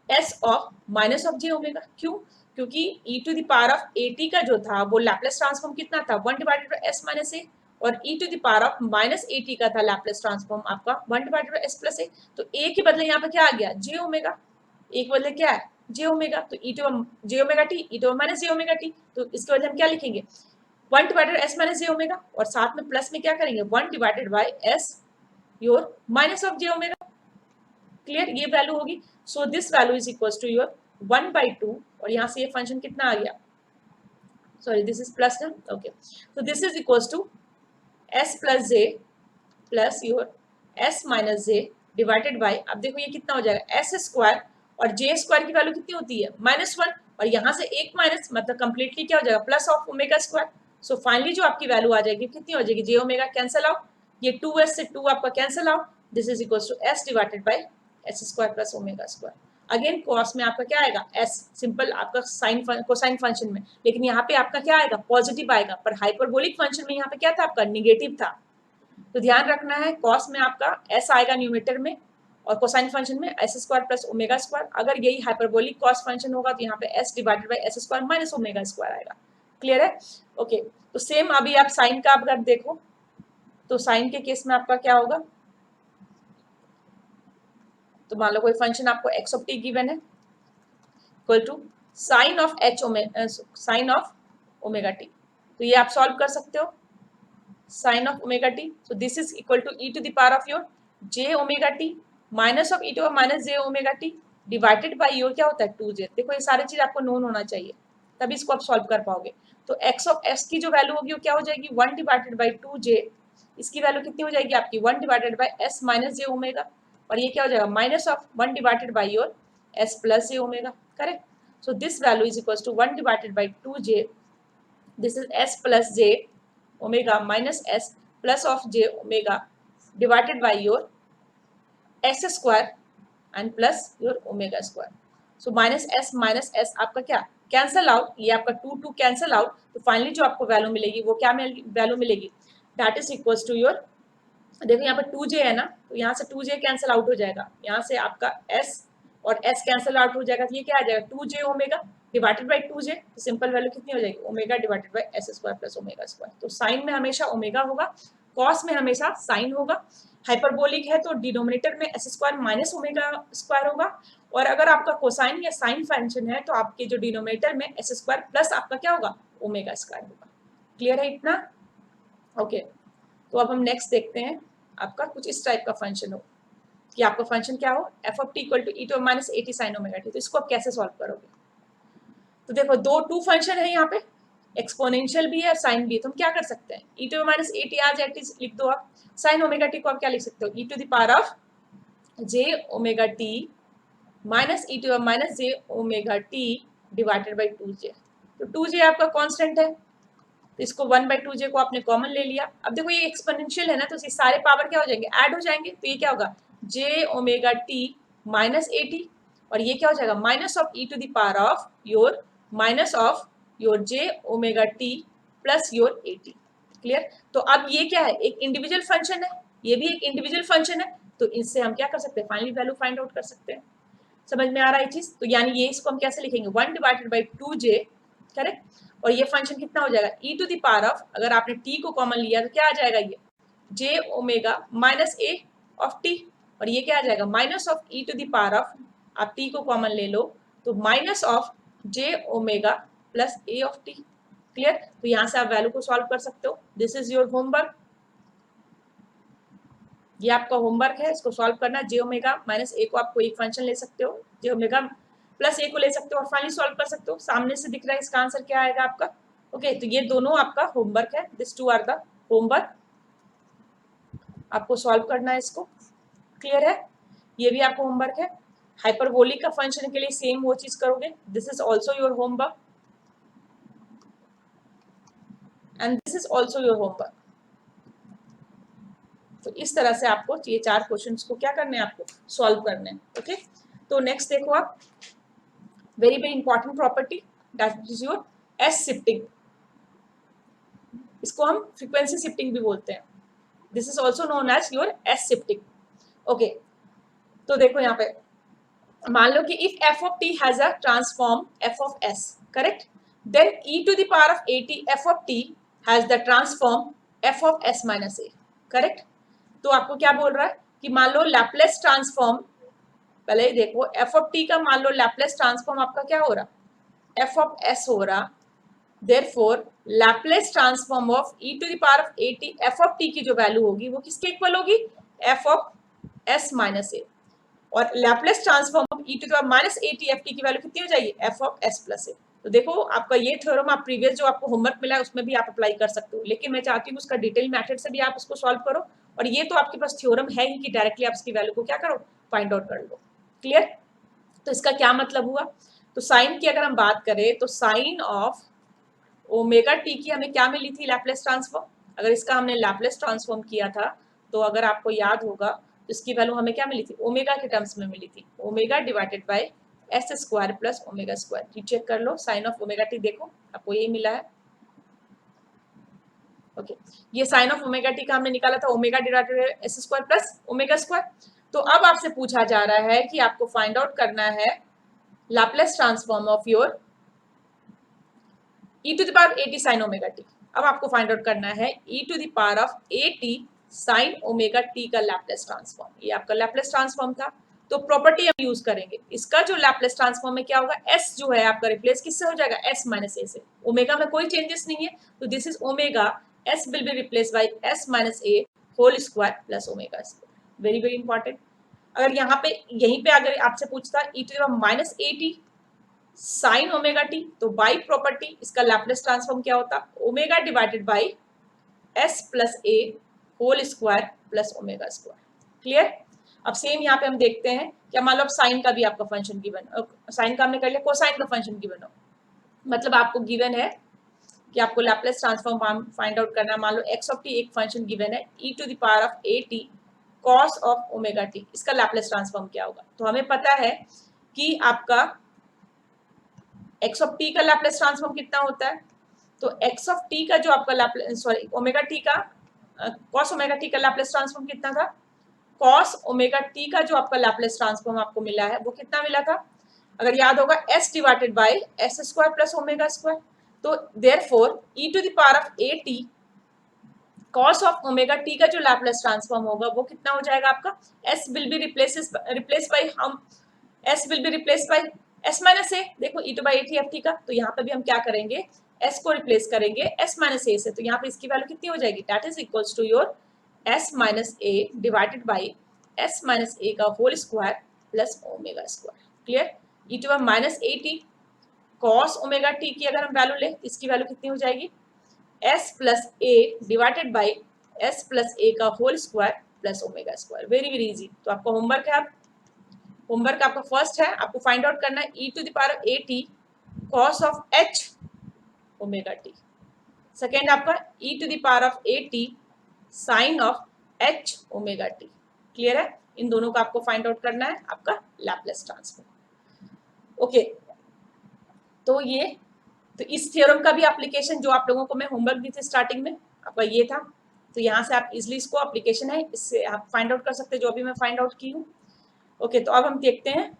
s of minus of j omega. क्यों, क्योंकि e to the power of at का जो था वो लैप्लेस ट्रांसफॉर्म कितना था 1 divided by s minus a, और e to the power of minus at का था लैप्लेस ट्रांसफॉर्म आपका 1 divided by s plus a। तो a के बदले यहाँ पे क्या आ गया जे ओमेगा, a के बदले क्या है जे ओमेगा, तो e to j omega t e to minus j omega t, तो इसके बदले हम क्या लिखेंगे 1 divided s minus j omega, और साथ में प्लस में क्या करेंगे 1 divided by s your minus of j omega. Clear, ये वैल्यू होगी। So this value is equals to your 1/2, और यहाँ से ये फंक्शन कितना आ गया, सॉरी दिस इज प्लस ना, ओके, तो this is equals to s plus j plus your s minus j divided by, अब देखो ये कितना हो जाएगा s स्क्वायर, और j स्क्वायर की वैल्यू कितनी होती है -1, और यहाँ से एक माइनस मतलब कंप्लीटली क्या हो जाएगा plus of omega square. So finally जो आपकी वैल्यू आ जाएगी कितनी हो जाएगी जे ओमेगा कैंसिल आउट, ये 2s से 2 आपका cancel out, this is equals to s divided by s square plus omega square. Again cos में आपका क्या आएगा s, सिंपल आपका साइन कोसाइन फंक्शन में, लेकिन यहाँ पे आपका क्या आएगा पॉजिटिव आएगा, पर हाइपरबोलिक फंक्शन में यहाँ पे क्या था आपका निगेटिव था। तो ध्यान रखना है कॉस में आपका s आएगा न्यूमेटर में, और कोसाइन फंक्शन में S square plus omega square. अगर यही हाइपरबोलिक कॉस फंक्शन होगा तो यहाँ पे s divided by s square minus omega square आएगा। क्लियर है। ओके तो सेम अभी आप साइन का अगर देखो तो साइन के केस में आपका क्या होगा, तो मान लो कोई फंक्शन आपको एक्स ऑफ टी गिवन है equal to sine of sine of omega t, तो ये आप सॉल्व कर सकते हो sine of omega t. So this is equal to e to the power of your j omega t minus of e to minus j omega t divided by your क्या होता है 2j। देखो ये सारी चीज आपको नोन होना चाहिए तभी इसको आप सॉल्व कर पाओगे। तो एक्स ऑफ एस की जो वैल्यू होगी वो क्या हो जाएगी 1 डिवाइडेड बाई 2j, इसकी वैल्यू कितनी हो जाएगी आपकी 1 divided by s minus j omega, और ये क्या हो जाएगा minus of 1 divided by your s plus j omega. Correct, so this value is equals to 1 divided by 2j, this is s plus j omega minus s plus of j omega divided by your s square and plus your omega square. So minus s आपका क्या कैंसल आउट, ये आपका 2 कैंसल आउट, तो फाइनली जो आपको वैल्यू मिलेगी वो क्या वैल्यू मिलेगी that is equals to your, देखो यहाँ पर 2j है ना, तो यहाँ से 2j कैंसिल आउट हो जाएगा, यहाँ से आपका s और s कैंसिल आउट हो जाएगा, तो ये क्या आ जाएगा 2j omega divided by 2j, तो सिंपल वैल्यू कितनी हो जाएगी omega divided by s square plus omega square. तो साइन में हमेशा ओमेगा होगा, कॉस में हमेशा साइन होगा, हाइपरबोलिक है तो डिनोमिनेटर में S square minus omega square होगा, और अगर आपका कोसाइन या साइन फंक्शन है तो आपके जो डिनोमिनेटर में एस स्क्वायर प्लस आपका क्या होगा ओमेगा स्क्वायर होगा। क्लियर है इतना। ओके तो अब हम नेक्स्ट देखते हैं आपका कुछ इस टाइप का फंक्शन हो कि आपका फंक्शन क्या हो f of t equal to e to minus 80 sine omega t, तो इसको आप कैसे सॉल्व करोगे। तो देखो टू फंक्शन है यहाँ पे, एक्सपोनेंशियल भी है और साइन भी है, तो हम क्या कर सकते हैं, ई टू माइनस ए टी आज एट लिख दो आप। साइन ओमेगा टी को आप क्या लिख सकते हो, e to the power of j omega t minus e to minus j omega t divided by 2j। तो 2j आपका कांस्टेंट है, तो इसको 1/2j को आपने कॉमन ले लिया। अब देखो ये एक्सपोनेंशियल है ना, तो इसके सारे पावर क्या हो जाएंगे, ऐड हो जाएंगे। तो ये क्या होगा, j omega t minus a t, और ये क्या हो जाएगा, minus of e to the power of your minus of your j omega t plus your a t. Clear. तो अब ये क्या है, एक इंडिविजुअल फंक्शन है, ये भी एक इंडिविजुअल फंक्शन है, तो इससे हम क्या कर सकते हैं, फाइनली वैल्यू फाइंड आउट कर सकते हैं। समझ में आ रहा है चीज। तो यानी ये इसको हम कैसे लिखेंगे, 1/2j, करेक्ट। और ये फंक्शन कितना हो जाएगा, E to the power of, अगर आपने टी को कॉमन लिया तो क्या आ जाएगा, ये j omega minus a of t, और ये क्या आ जाएगा, minus of e to the power of, आप टी को कॉमन ले लो तो minus of j omega plus a of t. Clear. तो यहां से आप वैल्यू को सॉल्व कर सकते हो। दिस इज योर होमवर्क, ये आपका होमवर्क है, इसको सॉल्व करना। जे ओमेगा माइनस ए को आप कोई एक फंक्शन ले सकते हो, जे ओमेगा प्लस ए को ले सकते हो और फाइनली सॉल्व कर सकते हो। सामने से दिख रहा है इसका आंसर क्या आएगा आपका। ओके, तो ये दोनों आपका होमवर्क है, this two are the homework, आपको सॉल्व करना है इसको। क्लियर है, ये भी आपको होमवर्क है। हाइपरबोलिक का फंक्शन के लिए सेम वो चीज करोगे, this is also your homework and this is also your homework. तो इस तरह से आपको ये 4 क्वेश्चंस को क्या करने हैं, आपको सॉल्व करने हैं। ओके, तो नेक्स्ट देखो आप, very very important property, that is your s shifting. इसको हम फ्रीक्वेंसी शिफ्टिंग भी बोलते हैं, this is also known as your s shifting. Okay, तो देखो यहाँ पे मान लो कि if f of t has a transform F of s, correct, then e to the power of a t f of t has the transform F of s minus a, correct. तो आपको क्या बोल रहा है कि मान लो लैपलेस ट्रांसफॉर्म, पहले देखो एफ ऑफ टी का मान लो लैपलेस ट्रांसफॉर्म आपका क्या हो रहा, एफ ऑफ एस हो रहा, therefore Laplace transform of e to the power of a t f of T की जो वैल्यू होगी वो किसके इक्वल होगी, f of s minus a, और Laplace transform of e to the power minus a t f t की वैल्यू कितनी हो जाएगी, एफ ऑफ एस प्लस ए। तो देखो आपका ये थ्योरम आप प्रीवियस जो आपको होमवर्क मिला है उसमें भी आप अप्लाई कर सकते हो, लेकिन मैं चाहती हूँ उसका डिटेल मेथड से भी आप उसको सॉल्व करो, और ये तो आपके पास थ्योरम है ही कि डायरेक्टली आप इसकी वैल्यू को क्या करो, फाइंड आउट कर लो। क्लियर। तो इसका क्या मतलब हुआ, तो साइन की अगर हम बात करें तो साइन ऑफ ओमेगा टी की हमें क्या मिली थी, लैपलेस ट्रांसफॉर्म। अगर इसका हमने लैपलेस ट्रांसफॉर्म किया था तो अगर आपको याद होगा तो इसकी वैल्यू हमें क्या मिली थी, ओमेगा के टर्म्स में मिली थी, omega divided by s square plus omega square. ये चेक कर लो, साइन ऑफ ओमेगा टी देखो आपको यही मिला है। ओके, ये साइन ऑफ ओमेगा टी का हमने निकाला था, omega divided by s square plus omega square. तो अब आपसे पूछा जा रहा है कि आपको फाइंड आउट करना है Laplace transform of your e to the power a t sine omega t. अब आपको फाइंड आउट करना है e to the power of a t sine omega t का लैपलेस ट्रांसफॉर्म। ये आपका लैपलेस ट्रांसफॉर्म था, तो प्रॉपर्टी हम यूज करेंगे। इसका जो लैपलेस ट्रांसफॉर्म में क्या होगा, s जो है आपका रिप्लेस किससे हो जाएगा, s माइनस ए से। ओमेगा में कोई चेंजेस नहीं है, तो this is omega, s will be replace by s minus a whole square plus omega square. Very very important. अगर यहाँ पे यहीं पे अगर आपसे पूछता e to the power minus a t sine omega t, तो बाई प्रॉपर्टी इसका लैपलेस ट्रांसफॉर्म क्या होता, omega divided by S plus a whole square plus omega square. Clear. अब सेम यहाँ पे हम देखते हैं, क्या मान लो अब साइन का भी आपका फंक्शन गिवन, साइन का हमने कर लिया, कोसाइन का फंक्शन गिवन हो, मतलब आपको गिवन है कि आपको लैपलेस ट्रांसफॉर्म फाइंड आउट करना है। मान लो एक्स ऑफ टी एक फंक्शन गिवन है, ई to the power of a t cos of omega t, इसका लैपलेस ट्रांसफॉर्म क्या होगा। तो हमें पता है कि आपका एक्स ऑफ टी का लैपलेस ट्रांसफॉर्म कितना होता है, तो एक्स ऑफ टी का जो आपका लैपलेस, सॉरी ओमेगा टी का कॉस ओमेगा टी का लैपलेस ट्रांसफॉर्म कितना था, कॉस ओमेगा टी का जो आपका लैपलेस ट्रांसफॉर्म आपको मिला है वो कितना मिला था, अगर याद होगा s divided by s square plus omega square. तो therefore e to the power of a t cos of omega t का जो लैपलेस ट्रांसफॉर्म होगा वो कितना हो जाएगा आपका, s will be replace by हम s will be replace by s minus a. देखो e to by a t f t का, तो यहाँ पे भी हम क्या करेंगे, एस को रिप्लेस करेंगे एस माइनस ए से, तो यहाँ पे इसकी वैल्यू कितनी हो जाएगी, that is equals to your s minus a divided by S minus ए का whole square plus omega square. Clear. E to minus a t cos omega t की अगर हम वैल्यू लें, इसकी वैल्यू कितनी हो जाएगी, s plus a divided by S plus a का whole square plus omega square. Very very easy. तो आपका होमवर्क है, होमवर्क आपका फर्स्ट है, आपको फाइंड आउट करना है ई to the power a t cos of h omega t. Second आपका e to the power of a t sine of h omega t. Clear है? इन दोनों का आपको फाइंड आउट करना है आपका लैप्लेस ट्रांसफॉर्म। ओके, तो ये तो इस थ्योरम का भी एप्लीकेशन जो आप लोगों को मैं होमवर्क दी थी स्टार्टिंग में, आपका ये था। तो यहाँ से आप इजिली इसको एप्लीकेशन है, इससे आप फाइंड आउट कर सकते हैं जो अभी मैं फाइंड आउट की हूँ। ओके, तो अब हम देखते हैं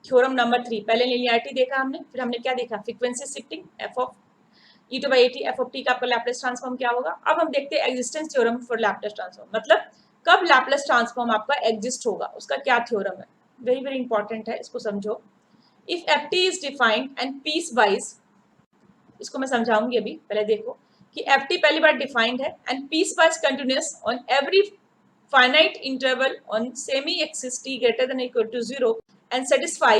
थ्योरम नंबर 3। पहले लिनियरिटी देखा हमने, फिर हमने क्या देखा, frequency shifting F of e to by a t f of T का आपका लैप्लेस ट्रांसफॉर्म क्या होगा। अब हम देखते हैं existence theorem for Laplace transform, मतलब कब लैप्लेस ट्रांसफॉर्म आपका एग्जिस्ट होगा, उसका क्या थ्योरम है। वेरी वेरी इंपॉर्टेंट है, इसको समझो। If f t is defined and piecewise, इसको मैं समझाऊंगी अभी, पहले देखो कि एफ टी पहली बार डिफाइंड है and piecewise continuous on every finite interval on semi axis t greater than or equal to 0 and satisfy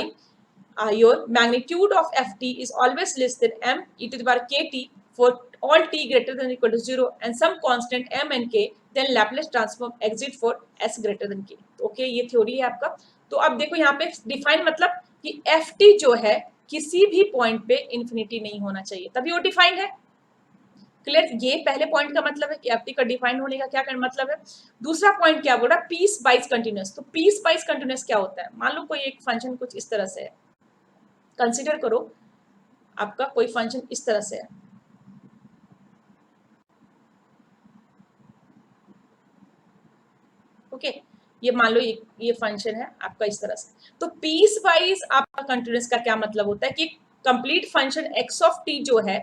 your magnitude of ft is always less than m e to the power kt for all t greater than or equal to 0 and some constant m and k, then Laplace transform exist for s greater than k। Okay, ये थ्योरी है आपका। तो अब देखो यहाँ पे डिफाइन मतलब कि ft जो है किसी भी पॉइंट पे इन्फिनिटी नहीं होना चाहिए, तभी वो डिफाइंड है। क्लियर? ये पहले पॉइंट का मतलब है कि एफ टी का डिफाइन होने का क्या मतलब है। दूसरा पॉइंट क्या बोल रहा है, पीस वाइज कंटिन्यूअस। तो पीस वाइज कंटिन्यूअस क्या होता है, मान लो कोई एक फंक्शन कुछ इस तरह से है, कंसीडर करो आपका कोई फंक्शन इस तरह से है, ओके, ये मान लो ये फंक्शन है आपका इस तरह से। तो पीस वाइज आपका कंटिन्यूअस का क्या मतलब होता है कि complete function x of t जो है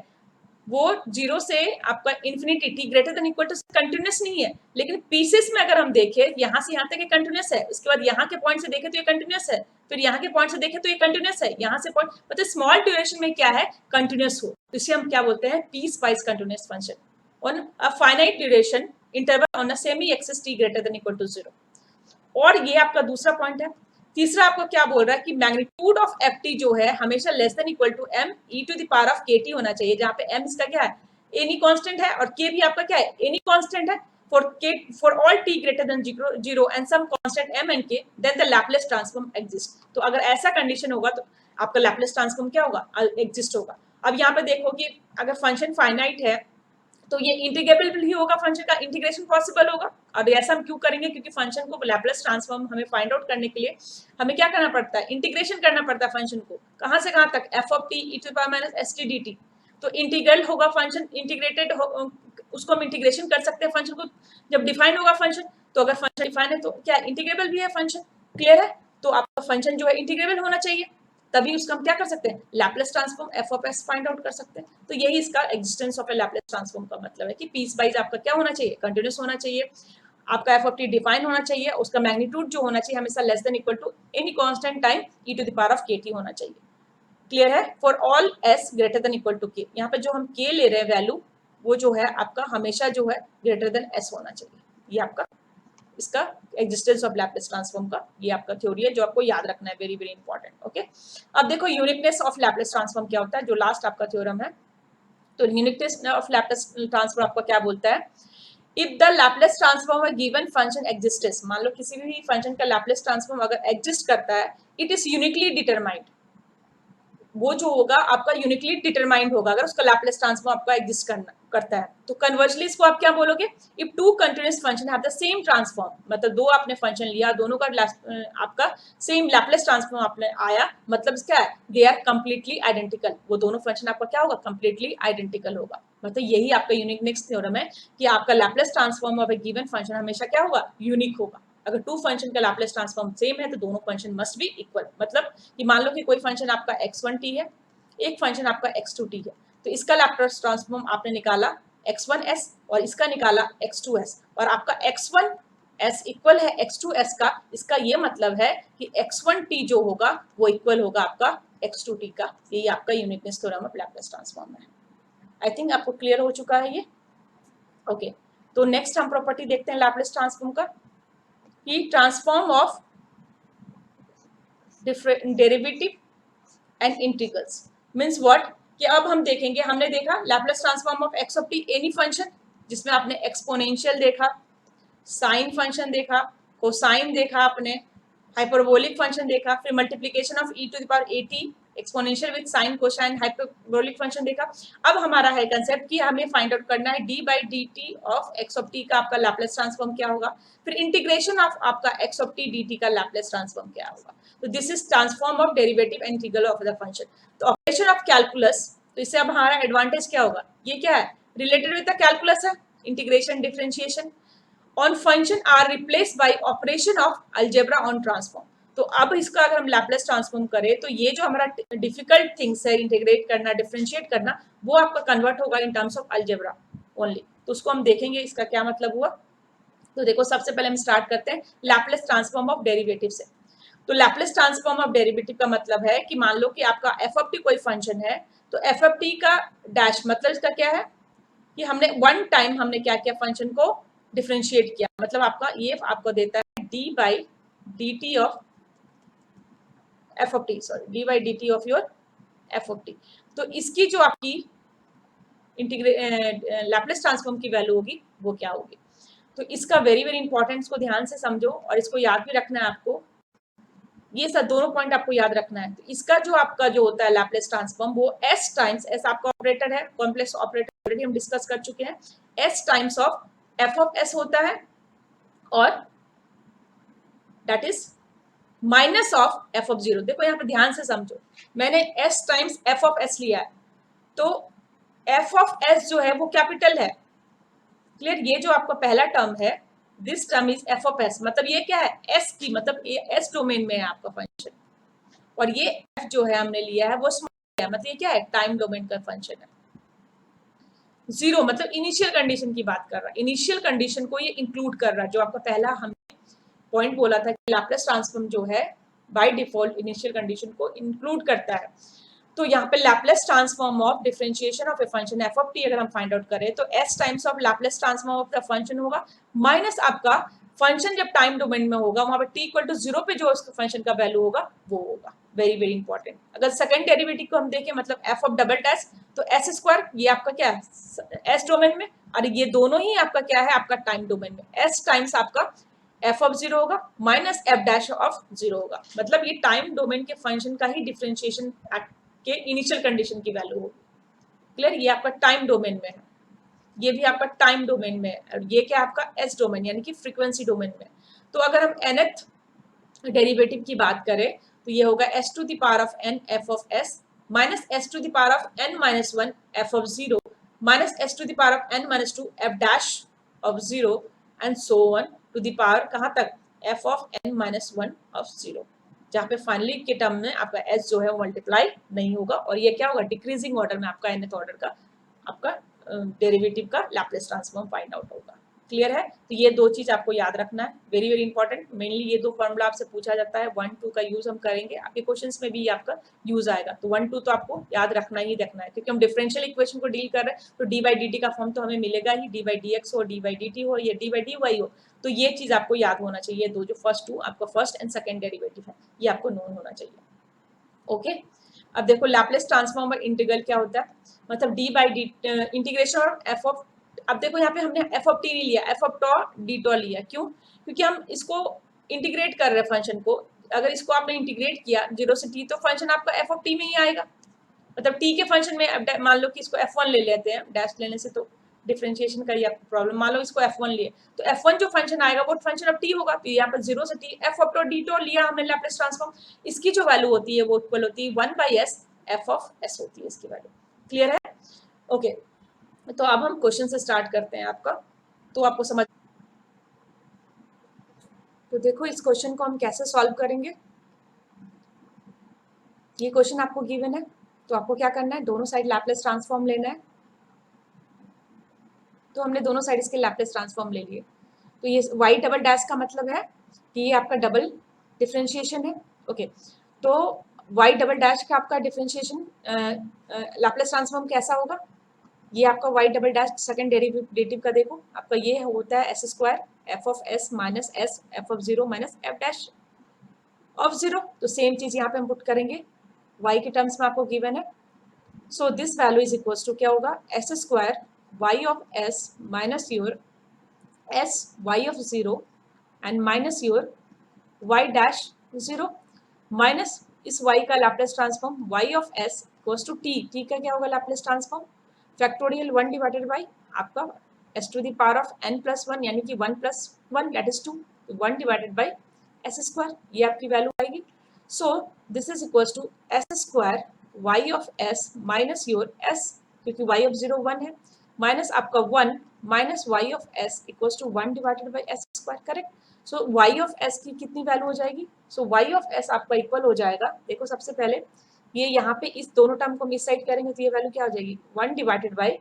वो 0 से आपका infinity t greater than equal to continuous नहीं है, लेकिन पीसेस में अगर हम देखें यहाँ से यहाँ तक ये कंटिन्यूअस है, उसके बाद यहाँ के पॉइंट से देखें तो ये कंटिन्यूअस है, फिर यहाँ के पॉइंट से देखें तो ये कंटिन्यूअस है, यहाँ से पॉइंट मतलब स्मॉल ड्यूरेशन में क्या है, कंटिन्यूअस हो, तो इसे हम क्या बोलते हैं, piecewise continuous function on a finite duration interval on a semi axis t greater than equal to 0। और ये आपका दूसरा पॉइंट है। तीसरा आपको क्या बोल रहा है कि मैग्नीट्यूड ऑफ एफ टी जो है हमेशा less than equal to M e to the power of k t होना चाहिए, जहां पे एम इसका क्या है, एनी कांस्टेंट है, और के भी आपका क्या है, एनी कांस्टेंट है for all t greater than 0 and some constant m and k, then the Laplace transform exist. तो अगर ऐसा कंडीशन होगा तो आपका लैप्लेस ट्रांसफॉर्म क्या होगा, एग्जिस्ट होगा। अब यहाँ पे देखो कि अगर फंक्शन फाइनाइट है तो ये इंटीग्रेबल ही होगा, फंक्शन का इंटीग्रेशन पॉसिबल होगा। और ऐसा हम क्यों करेंगे, क्योंकि फंक्शन को लैप्लेस ट्रांसफॉर्म हमें फाइंड आउट करने के लिए हमें क्या करना पड़ता है, इंटीग्रेशन करना पड़ता है फंक्शन को, कहाँ से कहाँ तक, f of t e to the power minus S t D t. तो इंटीग्रल होगा फंक्शन, इंटीग्रेटेड उसको हम इंटीग्रेशन कर सकते हैं फंक्शन को जब डिफाइन होगा फंक्शन। तो अगर फंक्शन डिफाइन है तो क्या इंटीग्रेबल भी है फंक्शन। क्लियर है? तो आपका फंक्शन जो है इंटीग्रेबल होना चाहिए, तभी उसका हम क्या कर सकते हैं, Laplace transform F of S find out कर सकते हैं। तो यही इसका existence of A Laplace transform का मतलब है कि पीस वाइज आपका क्या होना चाहिए, कंटिन्यूअस होना चाहिए, आपका एफ ऑफ टी डिफाइन होना चाहिए, उसका मैग्नीट्यूड जो होना चाहिए हमेशा less than equal to any constant time e to the power of k t होना चाहिए। क्लियर है? For all s greater than equal to k, यहाँ पे जो हम के ले रहे हैं वैल्यू वो जो है आपका हमेशा जो है ग्रेटर देन एस होना चाहिए। ये आपका इसका एग्जिस्टेंस ऑफ लैप्लेस ट्रांसफॉर्म का ये आपका थ्योरी है जो आपको याद रखना है, वेरी वेरी इंपॉर्टेंट। ओके, अब देखो यूनिकनेस ऑफ लैप्लेस ट्रांसफॉर्म क्या होता है, जो लास्ट आपका थ्योरम है। तो यूनिकनेस ऑफ लैप्लेस ट्रांसफॉर्म आपका क्या बोलता है, if the Laplace transform a given function exists, मान लो किसी भी फंक्शन का लैप्लेस ट्रांसफॉर्म अगर एग्जिस्ट करता है, इट इज यूनिकली डिटरमाइंड, वो जो होगा आपका यूनिकली डिटरमाइंड होगा अगर उसका लैप्लेस ट्रांसफॉर्म आपका एग्जिस्ट करता है। तो कन्वर्जली इसको आप क्या बोलोगे, if two continuous function have the same transform, मतलब दो आपने फंक्शन लिया, दोनों का आपका सेम लैप्लेस ट्रांसफॉर्म आपने आया, मतलब क्या है, दे आर कंप्लीटली आइडेंटिकल, वो दोनों फंक्शन आपका क्या होगा, कंप्लीटली आइडेंटिकल होगा। मतलब यही आपका यूनिकनेस थ्योरम है कि आपका Laplace transform of A given function हमेशा क्या होगा, यूनिक होगा। अगर टू फंक्शन का लैप्लेस ट्रांसफॉर्म सेम है तो दोनों फंक्शन मस्ट बी इक्वल, मतलब कि मान लो कि कोई फंक्शन आपका x1t है, एक फंक्शन आपका x2t है, तो इसका लैप्लेस ट्रांसफॉर्म आपने निकाला x1s और इसका निकाला x2s, और आपका x1s इक्वल है x2s का, इसका ये मतलब है कि x1t जो होगा वो इक्वल होगा आपका x2t का। यही आपका uniqueness theorem of Laplace transform है। आई थिंक आपको क्लियर हो चुका है ये। ओके, तो नेक्स्ट हम प्रॉपर्टी देखते हैं लैप्लेस ट्रांसफॉर्म का, कि transform of derivative and integrals. Means what कि अब हम देखेंगे, हमने देखा Laplace transform of x of T any function, जिसमें आपने एक्सपोनेंशियल देखा, साइन फंक्शन देखा, कोसाइन देखा आपने, हाइपरबोलिक फंक्शन देखा, फिर multiplication of e to the power a t exponential with sine cosine hyperbolic function देखा। अब हमारा है कंसेप्ट कि हमें फाइंड आउट करना है D by D T of x of T का आपका लैप्लेस ट्रांसफॉर्म क्या होगा, फिर इंटीग्रेशन ऑफ आपका x of T D T का लैप्लेस ट्रांसफॉर्म क्या होगा। तो this is transform of derivative and integral of the function. तो ऑपरेशन ऑफ कैलकुलस, तो इससे अब हमारा एडवांटेज क्या होगा, ये क्या है, रिलेटेड विद द कैलकुलस है, integration differentiation on function are replace by operation of algebra on transform. तो अब इसका अगर हम लैप्लेस ट्रांसफॉर्म करें तो ये जो हमारा डिफिकल्ट थिंग्स है इंटीग्रेट करना, डिफरेंशिएट करना, वो आपका कन्वर्ट होगा in terms of algebra only. तो उसको हम देखेंगे इसका क्या मतलब हुआ। तो देखो सबसे पहले हम स्टार्ट करते हैं लैप्लेस ट्रांसफॉर्म ऑफ डेरिवेटिव से। तो लैप्लेस ट्रांसफॉर्म ऑफ डेरिवेटिव का मतलब है कि मान लो कि आपका एफ ऑफ टी कोई फंक्शन है, तो एफ ऑफ टी का डैश मतलब इसका क्या है कि हमने वन टाइम हमने क्या किया, फंक्शन को डिफरेंशिएट किया, मतलब आपका ये आपको देता है D by D T of F of T, sorry D by D T of your f of t. तो इसकी जो आपकी लैप्लेस ट्रांसफॉर्म की वैल्यू होगी वो क्या होगी। तो इसका वेरी वेरी इंपॉर्टेंट, इसको ध्यान से समझो और इसको याद भी रखना है आपको, ये सब दोनों पॉइंट आपको याद रखना है। तो इसका जो आपका जो होता है लैप्लेस ट्रांसफॉर्म, वो एस टाइम्स, एस आपका ऑपरेटर है, कॉम्प्लेक्स ऑपरेटर ऑलरेडी हम डिस्कस कर चुके हैं, S times of F of S होता है, और that is minus of F of zero. देखो यहाँ पे ध्यान से समझो, मैंने S times F of S लिया है, तो एफ ऑफ एस जो है वो कैपिटल है, क्लियर। ये जो आपका पहला टर्म है, this term is F of s, मतलब ये क्या है, एस की मतलब एस डोमेन में है आपका फंक्शन, और ये एफ जो है हमने लिया है वो स्मॉल है, मतलब ये क्या है, टाइम डोमेन का फंक्शन है। जीरो मतलब इनिशियल कंडीशन की बात कर रहा है, इनिशियल कंडीशन को ये इंक्लूड कर रहा है, जो आपका पहला हमने पॉइंट बोला था कि लैप्लेस ट्रांसफॉर्म जो है बाय डिफॉल्ट इनिशियल कंडीशन को इंक्लूड करता है। तो यहाँ पे Laplace transform of differentiation of a function F of T अगर हम फाइंड आउट करें, तो S times of Laplace transform of the function होगा, माइनस आपका फंक्शन जब टाइम डोमेन में होगा वहां पर टी इक्वल टू जीरो पे जो उसका फंक्शन का वैल्यू होगा वो होगा। Very very important. अगर सेकंड डेरिवेटिव को हम देखें, मतलब एफ ऑफ डबल डैश, तो एस स्क्वायर ये आपका क्या है, एस डोमेन में, और ये दोनों ही आपका क्या है, आपका टाइम डोमेन में, एस टाइम्स आपका एफ ऑफ जीरो होगा minus F dash of zero होगा, मतलब ये टाइम डोमेन के फंक्शन का ही डिफरेंशिएशन के इनिशियल कंडीशन की वैल्यू होगी, क्लियर। ये आपका टाइम डोमेन में है, ये भी आपका टाइम डोमेन में है, और ये क्या आपका एस डोमेन यानी कि फ्रीक्वेंसी डोमेन में। तो अगर हम nth डेरिवेटिव की बात करें, तो ये होगा s to the power of n f of s minus s to the power of n minus one f of zero minus s to the power of n minus two f dash of zero and so on to the power कहाँ तक, f of n minus one of zero, जहाँ पे फाइनली के टर्म में आपका एस जो है वो मल्टीप्लाई नहीं होगा, और ये क्या होगा, डिक्रीजिंग ऑर्डर में आपका nth ऑर्डर का आपका डेरिवेटिव का लैप्लेस ट्रांसफॉर्म फाइंड आउट होगा, क्लियर है। तो ये दो चीज आपको याद रखना है, वेरी वेरी इंपॉर्टेंट। मेनली ये दो फॉर्मूला आपसे पूछा जाता है, 1 2 का यूज हम करेंगे, आपके क्वेश्चंस में भी आपका यूज आएगा, तो 1 2 तो आपको याद रखना ही रखना है, क्योंकि हम डिफरेंशियल इक्वेशन को डील कर रहे हैं, तो डी बाई डी टी का फॉर्म तो हमें मिलेगा ही, डी बाई डी एक्स हो, डी बाई डी टी हो, या डी बाई डी वाई हो, तो ये चीज आपको याद होना चाहिए, दो जो फर्स्ट टू आपका फर्स्ट एंड सेकेंड डेरिवेटिव है ये आपको नोन होना चाहिए, ओके। अब देखो लैप्लेस ट्रांसफॉर्म और इंटीग्रल क्या होता है, मतलब डी बाई डी इंटीग्रेशन और एफ ऑफ, अब देखो यहाँ पे हमने एफ ऑफ टी नहीं लिया, एफ ऑफ टॉ डी टॉ लिया, क्यों, क्योंकि हम इसको इंटीग्रेट कर रहे हैं फंक्शन को, अगर इसको आपने इंटीग्रेट किया जीरो से टी, तो फंक्शन आपका एफ ऑफ टी में ही आएगा, मतलब टी के फंक्शन में मान लो कि इसको एफ वन ले लेते हैं, डैश लेने से तो डिफरेंशिएशन का ही आपको प्रॉब्लम, मान लो इसको f1 लिए, तो f1 जो फंक्शन आएगा वो फंक्शन ऑफ t होगा, तो यहाँ पर जीरो से t f ऑफ डी टो लिया हमने लैप्लेस ट्रांसफॉर्म, इसकी जो वैल्यू होती है वो इक्वल होती है 1/s f ऑफ s होती है इसकी वैल्यू, क्लियर है, ओके। तो अब हम क्वेश्चन से स्टार्ट करते हैं आपका, तो आपको समझ, तो देखो इस क्वेश्चन को हम कैसे सॉल्व करेंगे। ये क्वेश्चन आपको गिवन है, तो आपको क्या करना है, दोनों साइड लैप्लेस ट्रांसफॉर्म लेना है, तो हमने दोनों साइड इसके लैप्लेस ट्रांसफॉर्म ले लिए, तो ये y डबल डैश का मतलब है कि ये आपका डबल डिफरेंशिएशन है, ओके। तो y डबल डैश का आपका डिफरेंशिएशन लैप्लेस ट्रांसफॉर्म कैसा होगा, ये आपका y double dash second derivative का देखो, आपका ये होता है S square F of s minus S F of zero minus F dash of zero, तो सेम चीज यहाँ पे हम पुट करेंगे, y के टर्म्स में आपको गिवन है, so this value is equal to क्या होगा, s square y of s minus your s y of zero and minus your y dash zero, minus इस y का Laplace transform y of s equals to t का क्या होगा Laplace transform, factorial 1 divided by आपका s to the power of n plus 1 यानी कि 1 plus 1 that is 2, 1 divided by s square, ये आपकी वैल्यू आएगी। So this is equals to s square y of s minus your s, क्योंकि y ऑफ 0 1 है, माइनस आपका 1 minus y of s equals to 1 divided by s square, correct. So y of s की कितनी वैल्यू हो जाएगी, सो y ऑफ s आपका इक्वल हो जाएगा, देखो सबसे पहले ये यहाँ पे इस दोनों टर्म को मिस साइड करेंगे तो ये वैल्यू क्या हो जाएगी, 1 divided by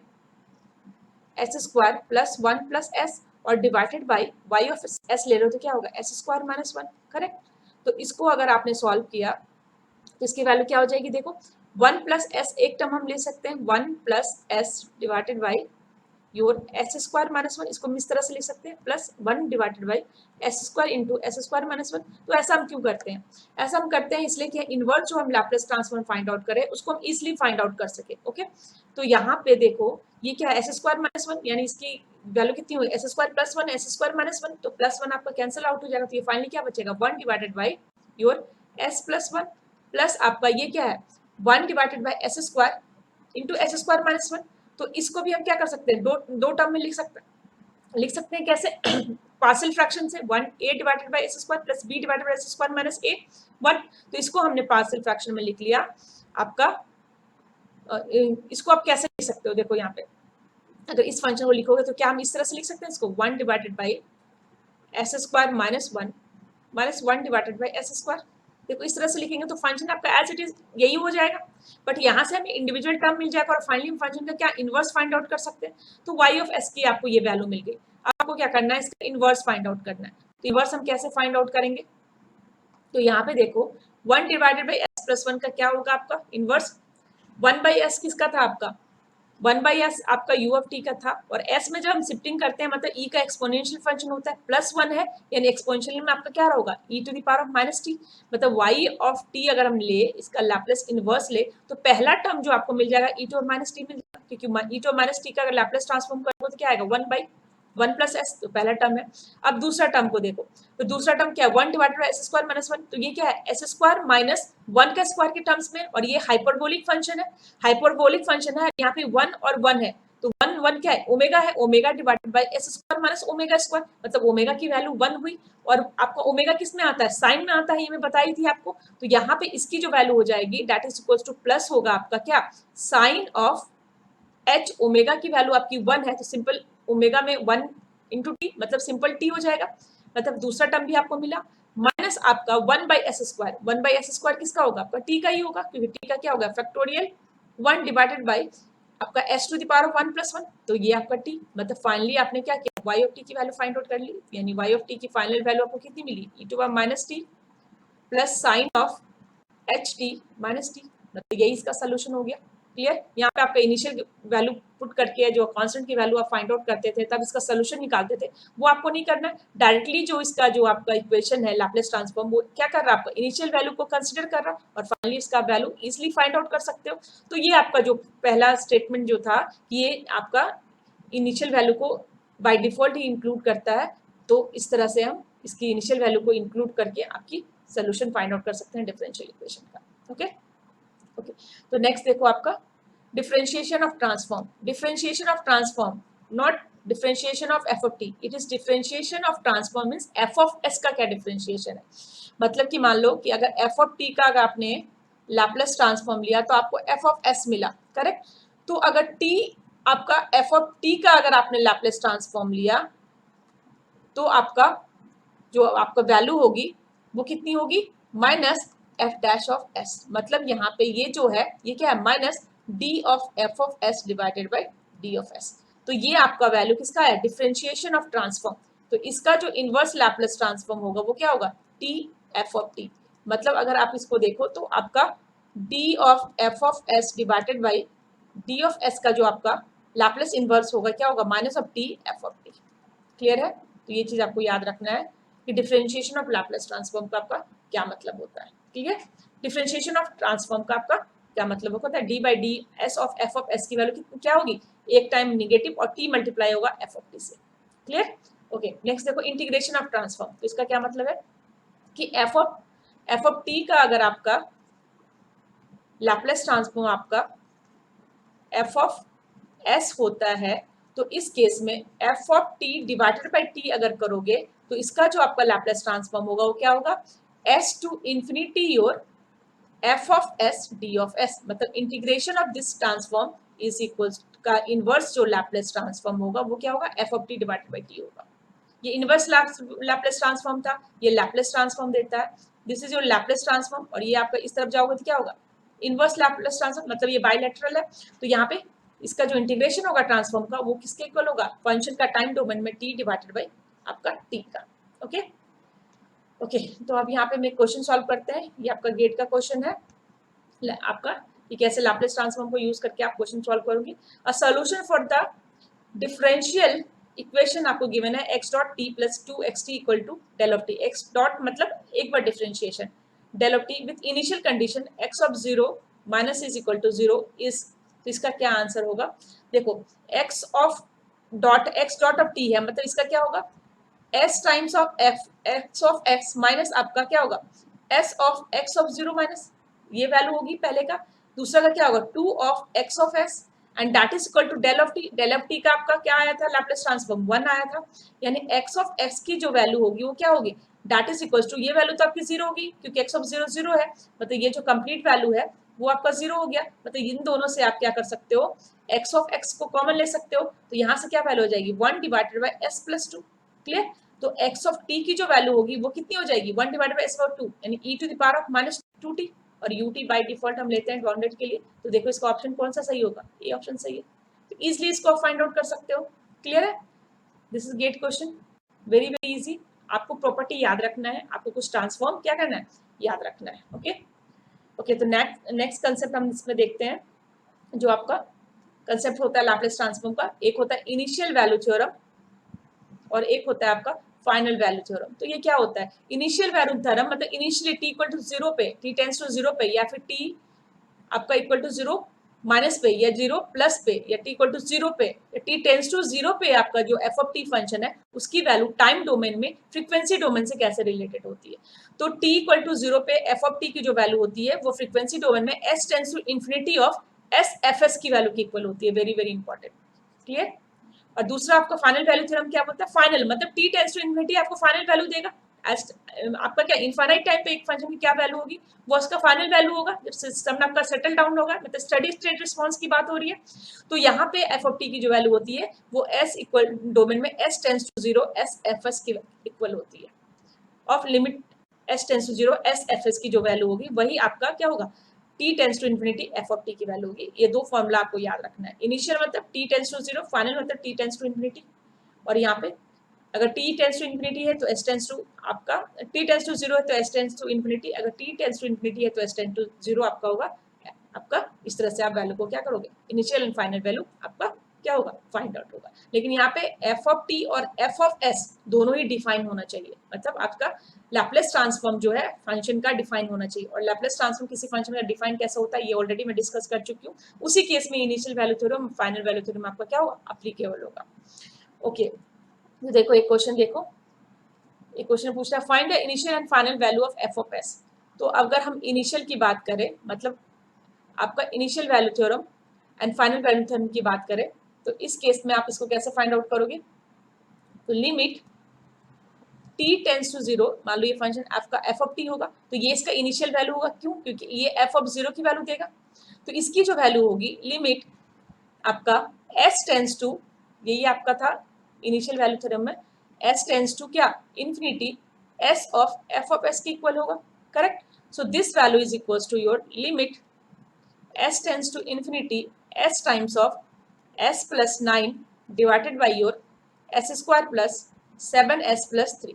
s square plus 1 plus s, और divided by y of s ले रहे हो तो क्या होगा एस स्क्वायर माइनस 1, करेक्ट। तो इसको अगर आपने सॉल्व किया तो इसकी वैल्यू क्या हो जाएगी, देखो 1 प्लस एस एक टर्म हम ले सकते हैं, 1 plus S divided by your S square minus 1, इसको हम इस तरह से लिख सकते हैं, plus 1 divided by s square into S square minus 1। तो ऐसा हम क्यों करते हैं, ऐसा हम करते हैं इसलिए कि इनवर्स जो हम लैप्लेस ट्रांसफॉर्म फाइंड आउट करें उसको हम इजिली फाइंड आउट कर सके, ओके। तो यहाँ पे देखो ये क्या है एस स्क्वायर माइनस 1, यानी इसकी वैल्यू कितनी हुई S square plus 1 S square minus 1, तो प्लस 1 आपका कैंसिल आउट हो जाएगा, तो ये फाइनली क्या बचेगा 1 divided by your S plus 1, plus आपका ये क्या है 1 divided by s square into S square minus 1। तो इसको भी हम क्या कर सकते हैं, दो टर्म में लिख सकते हैं कैसे पार्शियल फ्रैक्शन से, 1 a divided by s square plus b divided by s square minus a 1, तो इसको हमने पार्शियल फ्रैक्शन में लिख लिया आपका। इसको आप कैसे लिख सकते हो, देखो यहाँ पे अगर इस फंक्शन को लिखोगे तो क्या हम इस तरह से लिख सकते हैं इसको 1 divided by s square minus 1 divided by s square, देखो इस तरह से लिखेंगे तो फंक्शन आपका एज इट इज यही हो जाएगा, बट यहाँ से हमें इंडिविजुअल टर्म मिल जाएगा और फाइनली हम फंक्शन का क्या इनवर्स फाइंड आउट कर सकते हैं। तो y ऑफ s की आपको ये वैल्यू मिल गई, आपको क्या करना है इसका इनवर्स फाइंड आउट करना है। तो इनवर्स हम कैसे फाइंड आउट करेंगे, तो यहाँ पे देखो 1 डिवाइडेड बाई एस प्लस 1 का क्या होगा आपका इनवर्स, 1 बाई एस किसका था आपका 1 बाई एस आपका यू ऑफ टी का था, और एस में जब हम शिफ्टिंग करते हैं मतलब ई का एक्सपोनेंशियल फंक्शन होता है, प्लस 1 है यानी एक्सपोनेंशियल में आपका क्या होगा ई to the power of minus t, मतलब वाई ऑफ टी अगर हम ले इसका लैप्लेस इनवर्स ले तो पहला टर्म जो आपको मिल जाएगा ई टू माइनस टी मिल जाएगा, क्योंकि ई टू माइनस टी का अगर लैप्लेस ट्रांसफॉर्म करोगे तो क्या आएगा 1 बाई 1 प्लस एस, तो पहला टर्म है। अब दूसरा टर्म को देखो, तो दूसरा टर्म क्या है 1 divided by s square minus 1, तो ये क्या है एस स्क्वायर माइनस 1 का स्क्वायर के टर्म्स में, और ये हाइपरबोलिक फंक्शन है, हाइपरबोलिक फंक्शन है यहाँ पे 1 और 1 है, तो 1 क्या है ओमेगा है, omega divided by s square minus omega square, मतलब ओमेगा की वैल्यू 1 हुई, और आपका ओमेगा किस में आता है साइन में आता है, ये मैं बताई थी आपको। तो यहाँ पे इसकी जो वैल्यू हो जाएगी that is equal two plus होगा आपका क्या साइन ऑफ एच, ओमेगा की वैल्यू आपकी 1 है तो सिंपल ओमेगा में 1 इंटू टी मतलब सिंपल टी हो जाएगा, मतलब दूसरा टर्म भी आपको मिला, माइनस आपका 1 by s square, 1 by s square किसका होगा आपका टी का ही होगा, क्योंकि टी का क्या होगा फैक्टोरियल 1 डिवाइडेड बाई आपका s to the power of 1 plus 1, तो ये आपका t, मतलब फाइनली आपने क्या किया y ऑफ t की वैल्यू फाइंड आउट कर ली, यानी y ऑफ t की फाइनल वैल्यू आपको कितनी मिली e to power minus t plus sine of h t minus t, मतलब यही इसका सोल्यूशन हो गया। क्लियर, यहाँ पे आपका इनिशियल वैल्यू पुट करके जो कांस्टेंट की वैल्यू आप फाइंड आउट करते थे तब इसका सोल्यूशन निकालते थे, वो आपको नहीं करना है, डायरेक्टली जो इसका जो आपका इक्वेशन है लैप्लेस ट्रांसफॉर्म वो क्या कर रहा है आपका इनिशियल वैल्यू को कंसीडर कर रहा है और फाइनली इसका वैल्यू इजिली फाइंड आउट कर सकते हो। तो ये आपका जो पहला स्टेटमेंट जो था ये आपका इनिशियल वैल्यू को बाय डिफॉल्ट ही इंक्लूड करता है, तो इस तरह से हम इसकी इनिशियल वैल्यू को इंक्लूड करके आपकी सोल्यूशन फाइंड आउट कर सकते हैं डिफरेंशियल इक्वेशन का। ओके ओके, तो नेक्स्ट देखो आपका differentiation of transform not differentiation of f of t, it is differentiation of transform means f of s का क्या differentiation है, मतलब कि मान लो कि अगर f of t का अगर आपने लैप्लेस ट्रांसफॉर्म लिया तो आपको f of s मिला, करेक्ट। तो अगर t आपका f of t का अगर आपने लैप्लेस ट्रांसफॉर्म लिया तो आपका जो आपका वैल्यू होगी वो कितनी होगी minus f dash of s, मतलब यहाँ पे ये जो है ये क्या है minus d of f of s divided bye d of s, तो ये आपका वैल्यू किसका है डिफरेंशिएशन ऑफ ट्रांसफॉर्म, तो इसका जो इनवर्स लैप्लेस ट्रांसफॉर्म होगा वो क्या होगा t f ऑफ t, मतलब अगर आप इसको देखो तो आपका d of f of s divided bye d of s का जो आपका लैप्लेस इनवर्स होगा क्या होगा minus of t f of t। Clear है, तो ये चीज आपको याद रखना है कि डिफरेंशिएशन ऑफ लैप्लेस ट्रांसफॉर्म का आपका क्या मतलब होता है, ठीक है, डिफरेंशिएशन ऑफ ट्रांसफॉर्म का आपका क्या मतलब होता है D by D S of F of s की वैल्यू क्या होगी, एक टाइम निगेटिव और टी मल्टीप्लाई होगा एफ ऑफ टी से। क्लियर? ओके, नेक्स्ट देखो इंटीग्रेशन ऑफ ट्रांसफॉर्म। तो इसका क्या मतलब है कि एफ ऑफ टी का अगर आपका लैप्लेस ट्रांसफॉर्म आपका एफ ऑफ एस होता है तो इस केस में f of t divided by T अगर करोगे तो इसका जो आपका लैप्लेस ट्रांसफॉर्म होगा वो क्या होगा, s to infinity your f of s d of s. मतलब integration of this transform is equal का इनवर्स जो लैप्लेस ट्रांसफॉर्म होगा वो क्या होगा, f of t divided by t होगा। ये इनवर्स लैप्लेस ट्रांसफॉर्म था, ये लैप्लेस ट्रांसफॉर्म देता है, this is your Laplace transform. और ये आपका इस तरफ जाओगे तो क्या होगा, इनवर्स लैप्लेस ट्रांसफॉर्म, मतलब ये बाइलेटरल है। तो यहाँ पे इसका जो इंटीग्रेशन होगा ट्रांसफॉर्म का वो किसके इक्वल होगा, फंक्शन का टाइम डोमेन में टी डिवाइडेड बाई आपका टी का। ओके ओके, तो अब यहाँ पे मैं क्वेश्चन सॉल्व करते हैं। ये आपका गेट का क्वेश्चन है आपका, ये कैसे लैप्लेस ट्रांसफॉर्म को यूज करके आप क्वेश्चन सॉल्व करोगे। A solution for the differential equation आपको गिवन है x dot t plus 2xt equal to del of t. x dot मतलब एक बार differentiation, del of t with initial condition x of 0 minus is equal to 0 is, तो इसका क्या आंसर होगा, देखो x डॉट ऑफ टी है, मतलब इसका क्या होगा s times of f, x of x minus आपका क्या होगा s of x of 0 minus, ये वैल्यू होगी पहले का। दूसरा का क्या होगा 2 of x of s and that is equal to del of t. Del of T का आपका क्या आया था, लैप्लेस ट्रांसफॉर्म 1 आया था, यानी x ऑफ x की जो वैल्यू होगी वो क्या होगी, दैट इज इक्वल टू, ये वैल्यू तो आपकी 0 होगी क्योंकि x ऑफ 0 0 है, मतलब ये जो कंप्लीट वैल्यू है वो आपका 0 हो गया। मतलब इन दोनों से आप क्या कर सकते हो, x ऑफ x को कॉमन ले सकते हो, तो यहाँ से क्या वैल्यू हो जाएगी 1 divided by s plus 2। Clear? तो x ऑफ t की जो वैल्यू होगी वो कितनी हो जाएगी 1 डिवाइडेड बाई s पावर 2 यानी e to the power of minus 2t, और ut बाय डिफॉल्ट हम लेते हैं बाउंडेड के लिए। तो देखो इसका ऑप्शन कौन सा सही होगा, ये ऑप्शन सही है। तो इजीली इसको फाइंड आउट कर सकते हो। क्लियर है? This is get question, very very easy. आपको प्रॉपर्टी याद रखना है, आपको कुछ ट्रांसफॉर्म क्या करना है, याद रखना है। ओके ओके, तो नेक्स्ट कंसेप्ट हम इसमें देखते हैं। जो आपका कंसेप्ट होता है लैप्लेस ट्रांसफॉर्म का, एक होता है इनिशियल वैल्यू थ्योरम और एक होता है आपका फाइनल वैल्यू थ्योरम। तो ये क्या होता है, इनिशियल वैल्यू थ्योरम मतलब इनिशियली टी इक्वल टू 0 पे, टी टेंड्स टू 0 पे, या फिर टी आपका इक्वल टू 0 माइनस पे, या 0 प्लस पे, या टी इक्वल टू 0 पे, या टी टेंड्स टू 0 पे आपका जो एफ ऑफ टी फंक्शन है उसकी वैल्यू टाइम डोमेन में फ्रीक्वेंसी डोमेन से कैसे रिलेटेड होती है। तो टी इक्वल टू 0 पे एफ ऑफ टी की जो वैल्यू होती है वो फ्रीक्वेंसी डोमेन में s tends to infinity of s f s की वैल्यू की इक्वल होती है। Very very important. क्लियर? और दूसरा आपका फाइनल वैल्यू थ्योरम क्या बोलता है, फाइनल मतलब टी टेंड्स टू इन्फिनिटी आपको फाइनल वैल्यू देगा। आपका क्या इनफाइनाइट टाइम पे एक फंक्शन की क्या वैल्यू होगी, वो उसका फाइनल वैल्यू होगा जब सिस्टम आपका सेटल डाउन होगा, मतलब स्टेडी स्टेट रिस्पांस की बात हो रही है। तो यहाँ पे एफ ऑफ टी की जो वैल्यू होती है वो एस इक्वल डोमेन में s tends to 0 s f s की इक्वल होती है। Of limit s tends to 0 s f s की जो वैल्यू होगी वही आपका क्या होगा, t tends to infinity f of T की वैल्यू होगी। ये दो फॉर्मूला आपको याद रखना है, इनिशियल मतलब टी टेंड्स टू 0, फाइनल मतलब टी टेंड्स टू इन्फिनिटी। और यहाँ पे अगर टी टेंड्स टू इन्फिनिटी है तो एस टेंड्स टू आपका, टी टेंड्स टू 0 है तो एस टेंड्स टू इन्फिनिटी, अगर टी टेंड्स टू इन्फिनिटी है तो एस टेंड्स टू 0 आपका होगा। आपका इस तरह से आप वैल्यू को क्या करोगे, इनिशियल एंड फाइनल वैल्यू आपका क्या होगा, फाइंड आउट होगा। लेकिन यहाँ पे एफ ऑफ टी और एफ ऑफ एस दोनों ही डिफाइन होना चाहिए, मतलब आपका लैप्लेस ट्रांसफॉर्म जो है फंक्शन का डिफाइन होना चाहिए। और लैप्लेस ट्रांसफॉर्म किसी फंक्शन का डिफाइन कैसा होता है ये ऑलरेडी मैं डिस्कस कर चुकी हूँ। उसी केस में initial value theorem final value theorem आपका क्या होगा, अप्लीकेबल होगा। ओके, तो देखो एक क्वेश्चन देखो, एक क्वेश्चन पूछ रहा है find the initial and final value of F of s. तो अगर हम इनिशियल की बात करें, मतलब आपका initial value theorem and final value theorem की बात करें, तो इस केस में आप इसको कैसे फाइंड आउट करोगे। तो लिमिट टी टेंड्स टू 0, मान लो ये फंक्शन आपका एफ ऑफ टी होगा, तो ये इसका इनिशियल वैल्यू होगा, क्यों, क्योंकि ये एफ ऑफ 0 की वैल्यू देगा। तो इसकी जो वैल्यू होगी लिमिट आपका एस टेंड्स टू, यही आपका था इनिशियल वैल्यू थ्योरम में, एस टेंड्स टू क्या, इन्फिनिटी एस ऑफ एस की इक्वल होगा। Correct? So this value is equal to your limit s tends to infinity s times of s plus 9 divided by your s square plus 7s plus 3।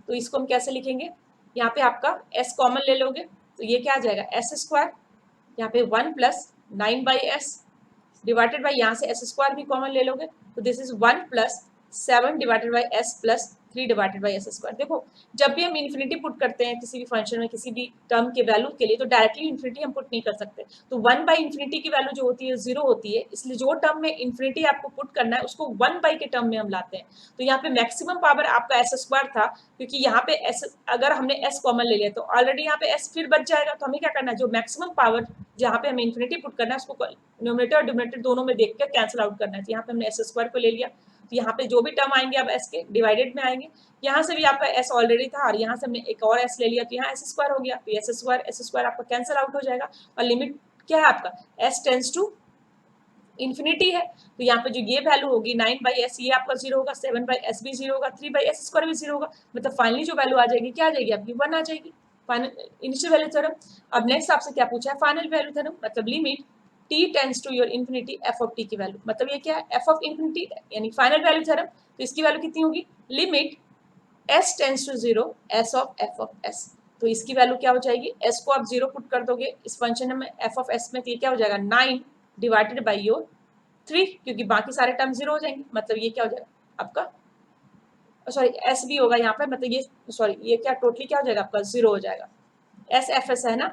तो इसको हम कैसे लिखेंगे, यहाँ पे आपका s कॉमन ले लोगे तो ये क्या आ जाएगा s स्क्वायर, यहाँ पे 1 plus 9 by S divided by, यहाँ से s स्क्वायर भी कॉमन ले लोगे तो this is 1 plus 7 divided by s plus 3 divided by s square. देखो जब भी हम इन्फिनिटी पुट करते हैं किसी भी फंक्शन में किसी भी टर्म के वैल्यू के लिए तो डायरेक्टली इन्फिनिटी हम पुट नहीं कर सकते। तो 1 बाई इन्फिनिटी की वैल्यू जो होती है 0 होती है, इसलिए जो टर्म में इन्फिनिटी आपको पुट करना है उसको 1 बाई के टर्म में हम लाते हैं। तो यहाँ पे मैक्सिमम पावर आपका एस स्क्वायर था, क्योंकि यहाँ पे एस अगर हमने एस कॉमन ले लिया तो ऑलरेडी यहाँ पे एस फिर बच जाएगा। तो हमें क्या करना है, जो मैक्सिमम पावर जहाँ पे हमें इन्फिनिटी पुट करना है उसको न्यूमरेटर और डिनोमिनेटर दोनों में देख कर कैंसिल आउट करना है। तो यहाँ पे हमने एस स्क्वायर को ले लिया, तो यहाँ पे जो भी टर्म आएंगे अब एस के डिवाइडेड में आएंगे। यहाँ से भी आपका एस ऑलरेडी था और यहाँ से हमने एक और एस ले लिया, तो यहाँ एस स्क्वायर हो गया। तो एस स्क्वायर आपका कैंसिल आउट हो जाएगा। और लिमिट क्या है आपका, एस टेंस टू इन्फिनिटी है। तो यहाँ पे जो ये वैल्यू होगी 9 बाई एस ये आपका 0 होगा, 7 बाई एस भी 0 होगा, 3 बाई एस स्क्वायर भी 0 होगा। मतलब फाइनली जो वैल्यू आ जाएगी क्या आ जाएगी आपकी, 1 आ जाएगी। Final initial value theorem. अब नेक्स्ट आपसे क्या पूछा है, फाइनल वैल्यू थ्योरम, मतलब limit t tends to your infinity f of T की वैल्यू। मतलब ये क्या है, एफ ऑफ इन्फिनिटी यानी फाइनल वैल्यू थ्योरम। तो इसकी वैल्यू कितनी होगी, limit s tends to 0 s of f of s। तो इसकी वैल्यू क्या हो जाएगी, s को आप 0 पुट कर दोगे इस फंक्शन में f ऑफ s में, तो ये क्या हो जाएगा 9 डिवाइडेड बाई योर 3, क्योंकि बाकी सारे टर्म 0 हो जाएंगे। मतलब ये क्या हो जाएगा आपका, सॉरी s भी होगा यहाँ पे, मतलब ये सॉरी ये क्या टोटली क्या हो जाएगा आपका 0 हो जाएगा। s f s है ना,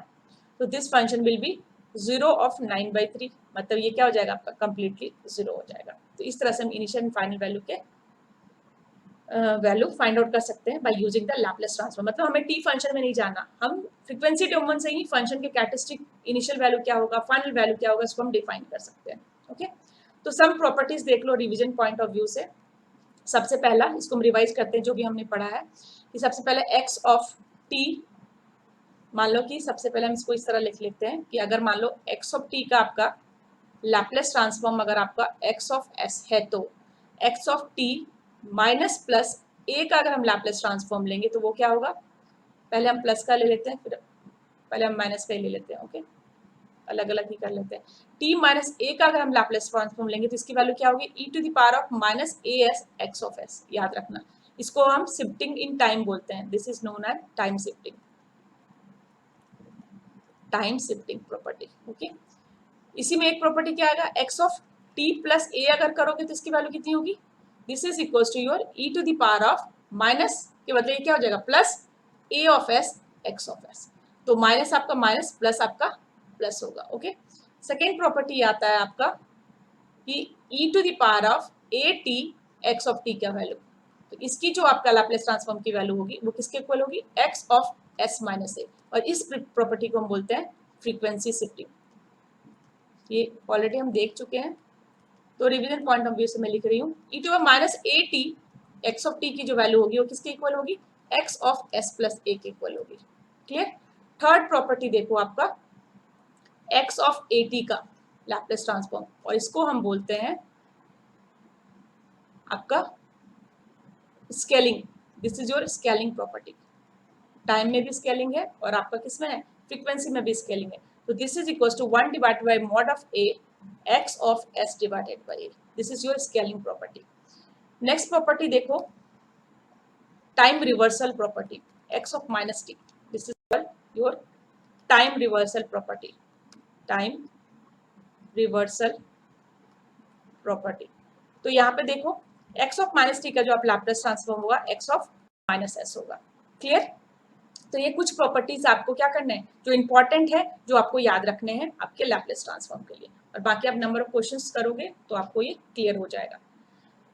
तो this function will be 0 of 9/3। मतलब ये क्या हो जाएगा आपका कंप्लीटली 0 हो जाएगा। तो इस तरह से हम इनिशियल एंड फाइनल वैल्यू के वैल्यू फाइंड आउट कर सकते हैं by using the Laplace transform. मतलब हमें टी फंक्शन में नहीं जाना, हम फ्रीक्वेंसी डोमेन से ही फंक्शन के कैरेक्टरिस्टिक इनिशियल वैल्यू क्या होगा फाइनल वैल्यू क्या होगा इसको हम डिफाइन कर सकते हैं। ओके, तो सम प्रॉपर्टीज देख लो रिवीजन पॉइंट ऑफ व्यू से। सबसे पहला इसको हम रिवाइज करते हैं जो भी हमने पढ़ा है, कि सबसे पहले एक्स ऑफ टी, मान लो कि सबसे पहले हम इसको इस तरह लिख लेते हैं कि अगर मान लो एक्स ऑफ टी का आपका लैपलेस ट्रांसफॉर्म अगर आपका एक्स ऑफ एस है, तो x of t minus plus a का अगर हम लैपलेस ट्रांसफॉर्म लेंगे तो वो क्या होगा, पहले हम प्लस का ले लेते हैं फिर पहले हम माइनस का ही ले लेते हैं। ओके, अलग अलग ही कर लेते हैं। टी माइनस ए का अगर हम लैपलेस ट्रांसफॉर्म लेंगे तो इसकी वैल्यू क्या होगी, ई to the power of minus a s x of s. याद रखना इसको हम शिफ्टिंग इन टाइम बोलते हैं, this is known as time shifting, time shifting property. Okay, इसी में एक प्रॉपर्टी क्या आएगा, x of T plus a अगर करोगे तो इसकी वैल्यू कितनी होगी, this is equal to your e to the power of minus के बदले क्या हो जाएगा plus a of s x of s. तो माइनस आपका माइनस प्लस आपका प्लस होगा। ओके, सेकेंड प्रॉपर्टी आता है आपका कि e to the power of a t x of T का वैल्यू, तो इसकी जो आपका लैपलेस ट्रांसफॉर्म की वैल्यू होगी वो किसके इक्वल होगी, x of s minus a. और इस प्रॉपर्टी को हम बोलते हैं फ्रीक्वेंसी शिफ्टिंग। ये ऑलरेडी हम देख चुके हैं, तो रिवीजन पॉइंट ऑफ व्यू से मैं लिख रही हूँ e to minus a t x of T की जो वैल्यू होगी वो किसके इक्वल होगी, x of s plus a के इक्वल होगी। क्लियर। थर्ड प्रॉपर्टी देखो आपका एक्स ऑफ ए टी का लैपलेस ट्रांसफॉर्म, और इसको हम बोलते हैं आपका scaling, this is your scaling property. Time में भी स्केलिंग है और आपका किसमें है, फ्रीक्वेंसी में भी स्केलिंग है। तो this is equal to 1 divided by mod of a x of s divided by a, this is your scaling property. Next property देखो time reversal property, x of minus t, this is your time reversal property, time reversal property. तो यहाँ पे देखो एक्स ऑफ माइनस टी का जो आप लैपलेस ट्रांसफॉर्म होगा एक्स ऑफ माइनस एस होगा। क्लियर। तो ये कुछ प्रॉपर्टीज आपको क्या करना है जो इंपॉर्टेंट है, जो आपको याद रखने हैं आपके लैपलेस ट्रांसफॉर्म के लिए, और बाकी आप नंबर ऑफ क्वेश्चंस करोगे तो आपको ये क्लियर हो जाएगा।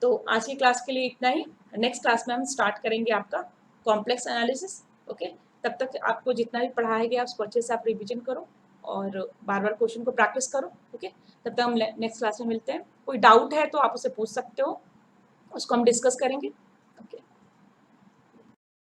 तो आज की क्लास के लिए इतना ही। नेक्स्ट क्लास में हम स्टार्ट करेंगे आपका कॉम्प्लेक्स एनालिसिस। ओके, तब तक आपको जितना भी पढ़ाया गया उसको अच्छे से आप रिविजन करो और बार बार क्वेश्चन को प्रैक्टिस करो। ओके, तब तक हम नेक्स्ट क्लास में मिलते हैं। कोई डाउट है तो आप उसे पूछ सकते हो, उसको हम डिस्कस करेंगे।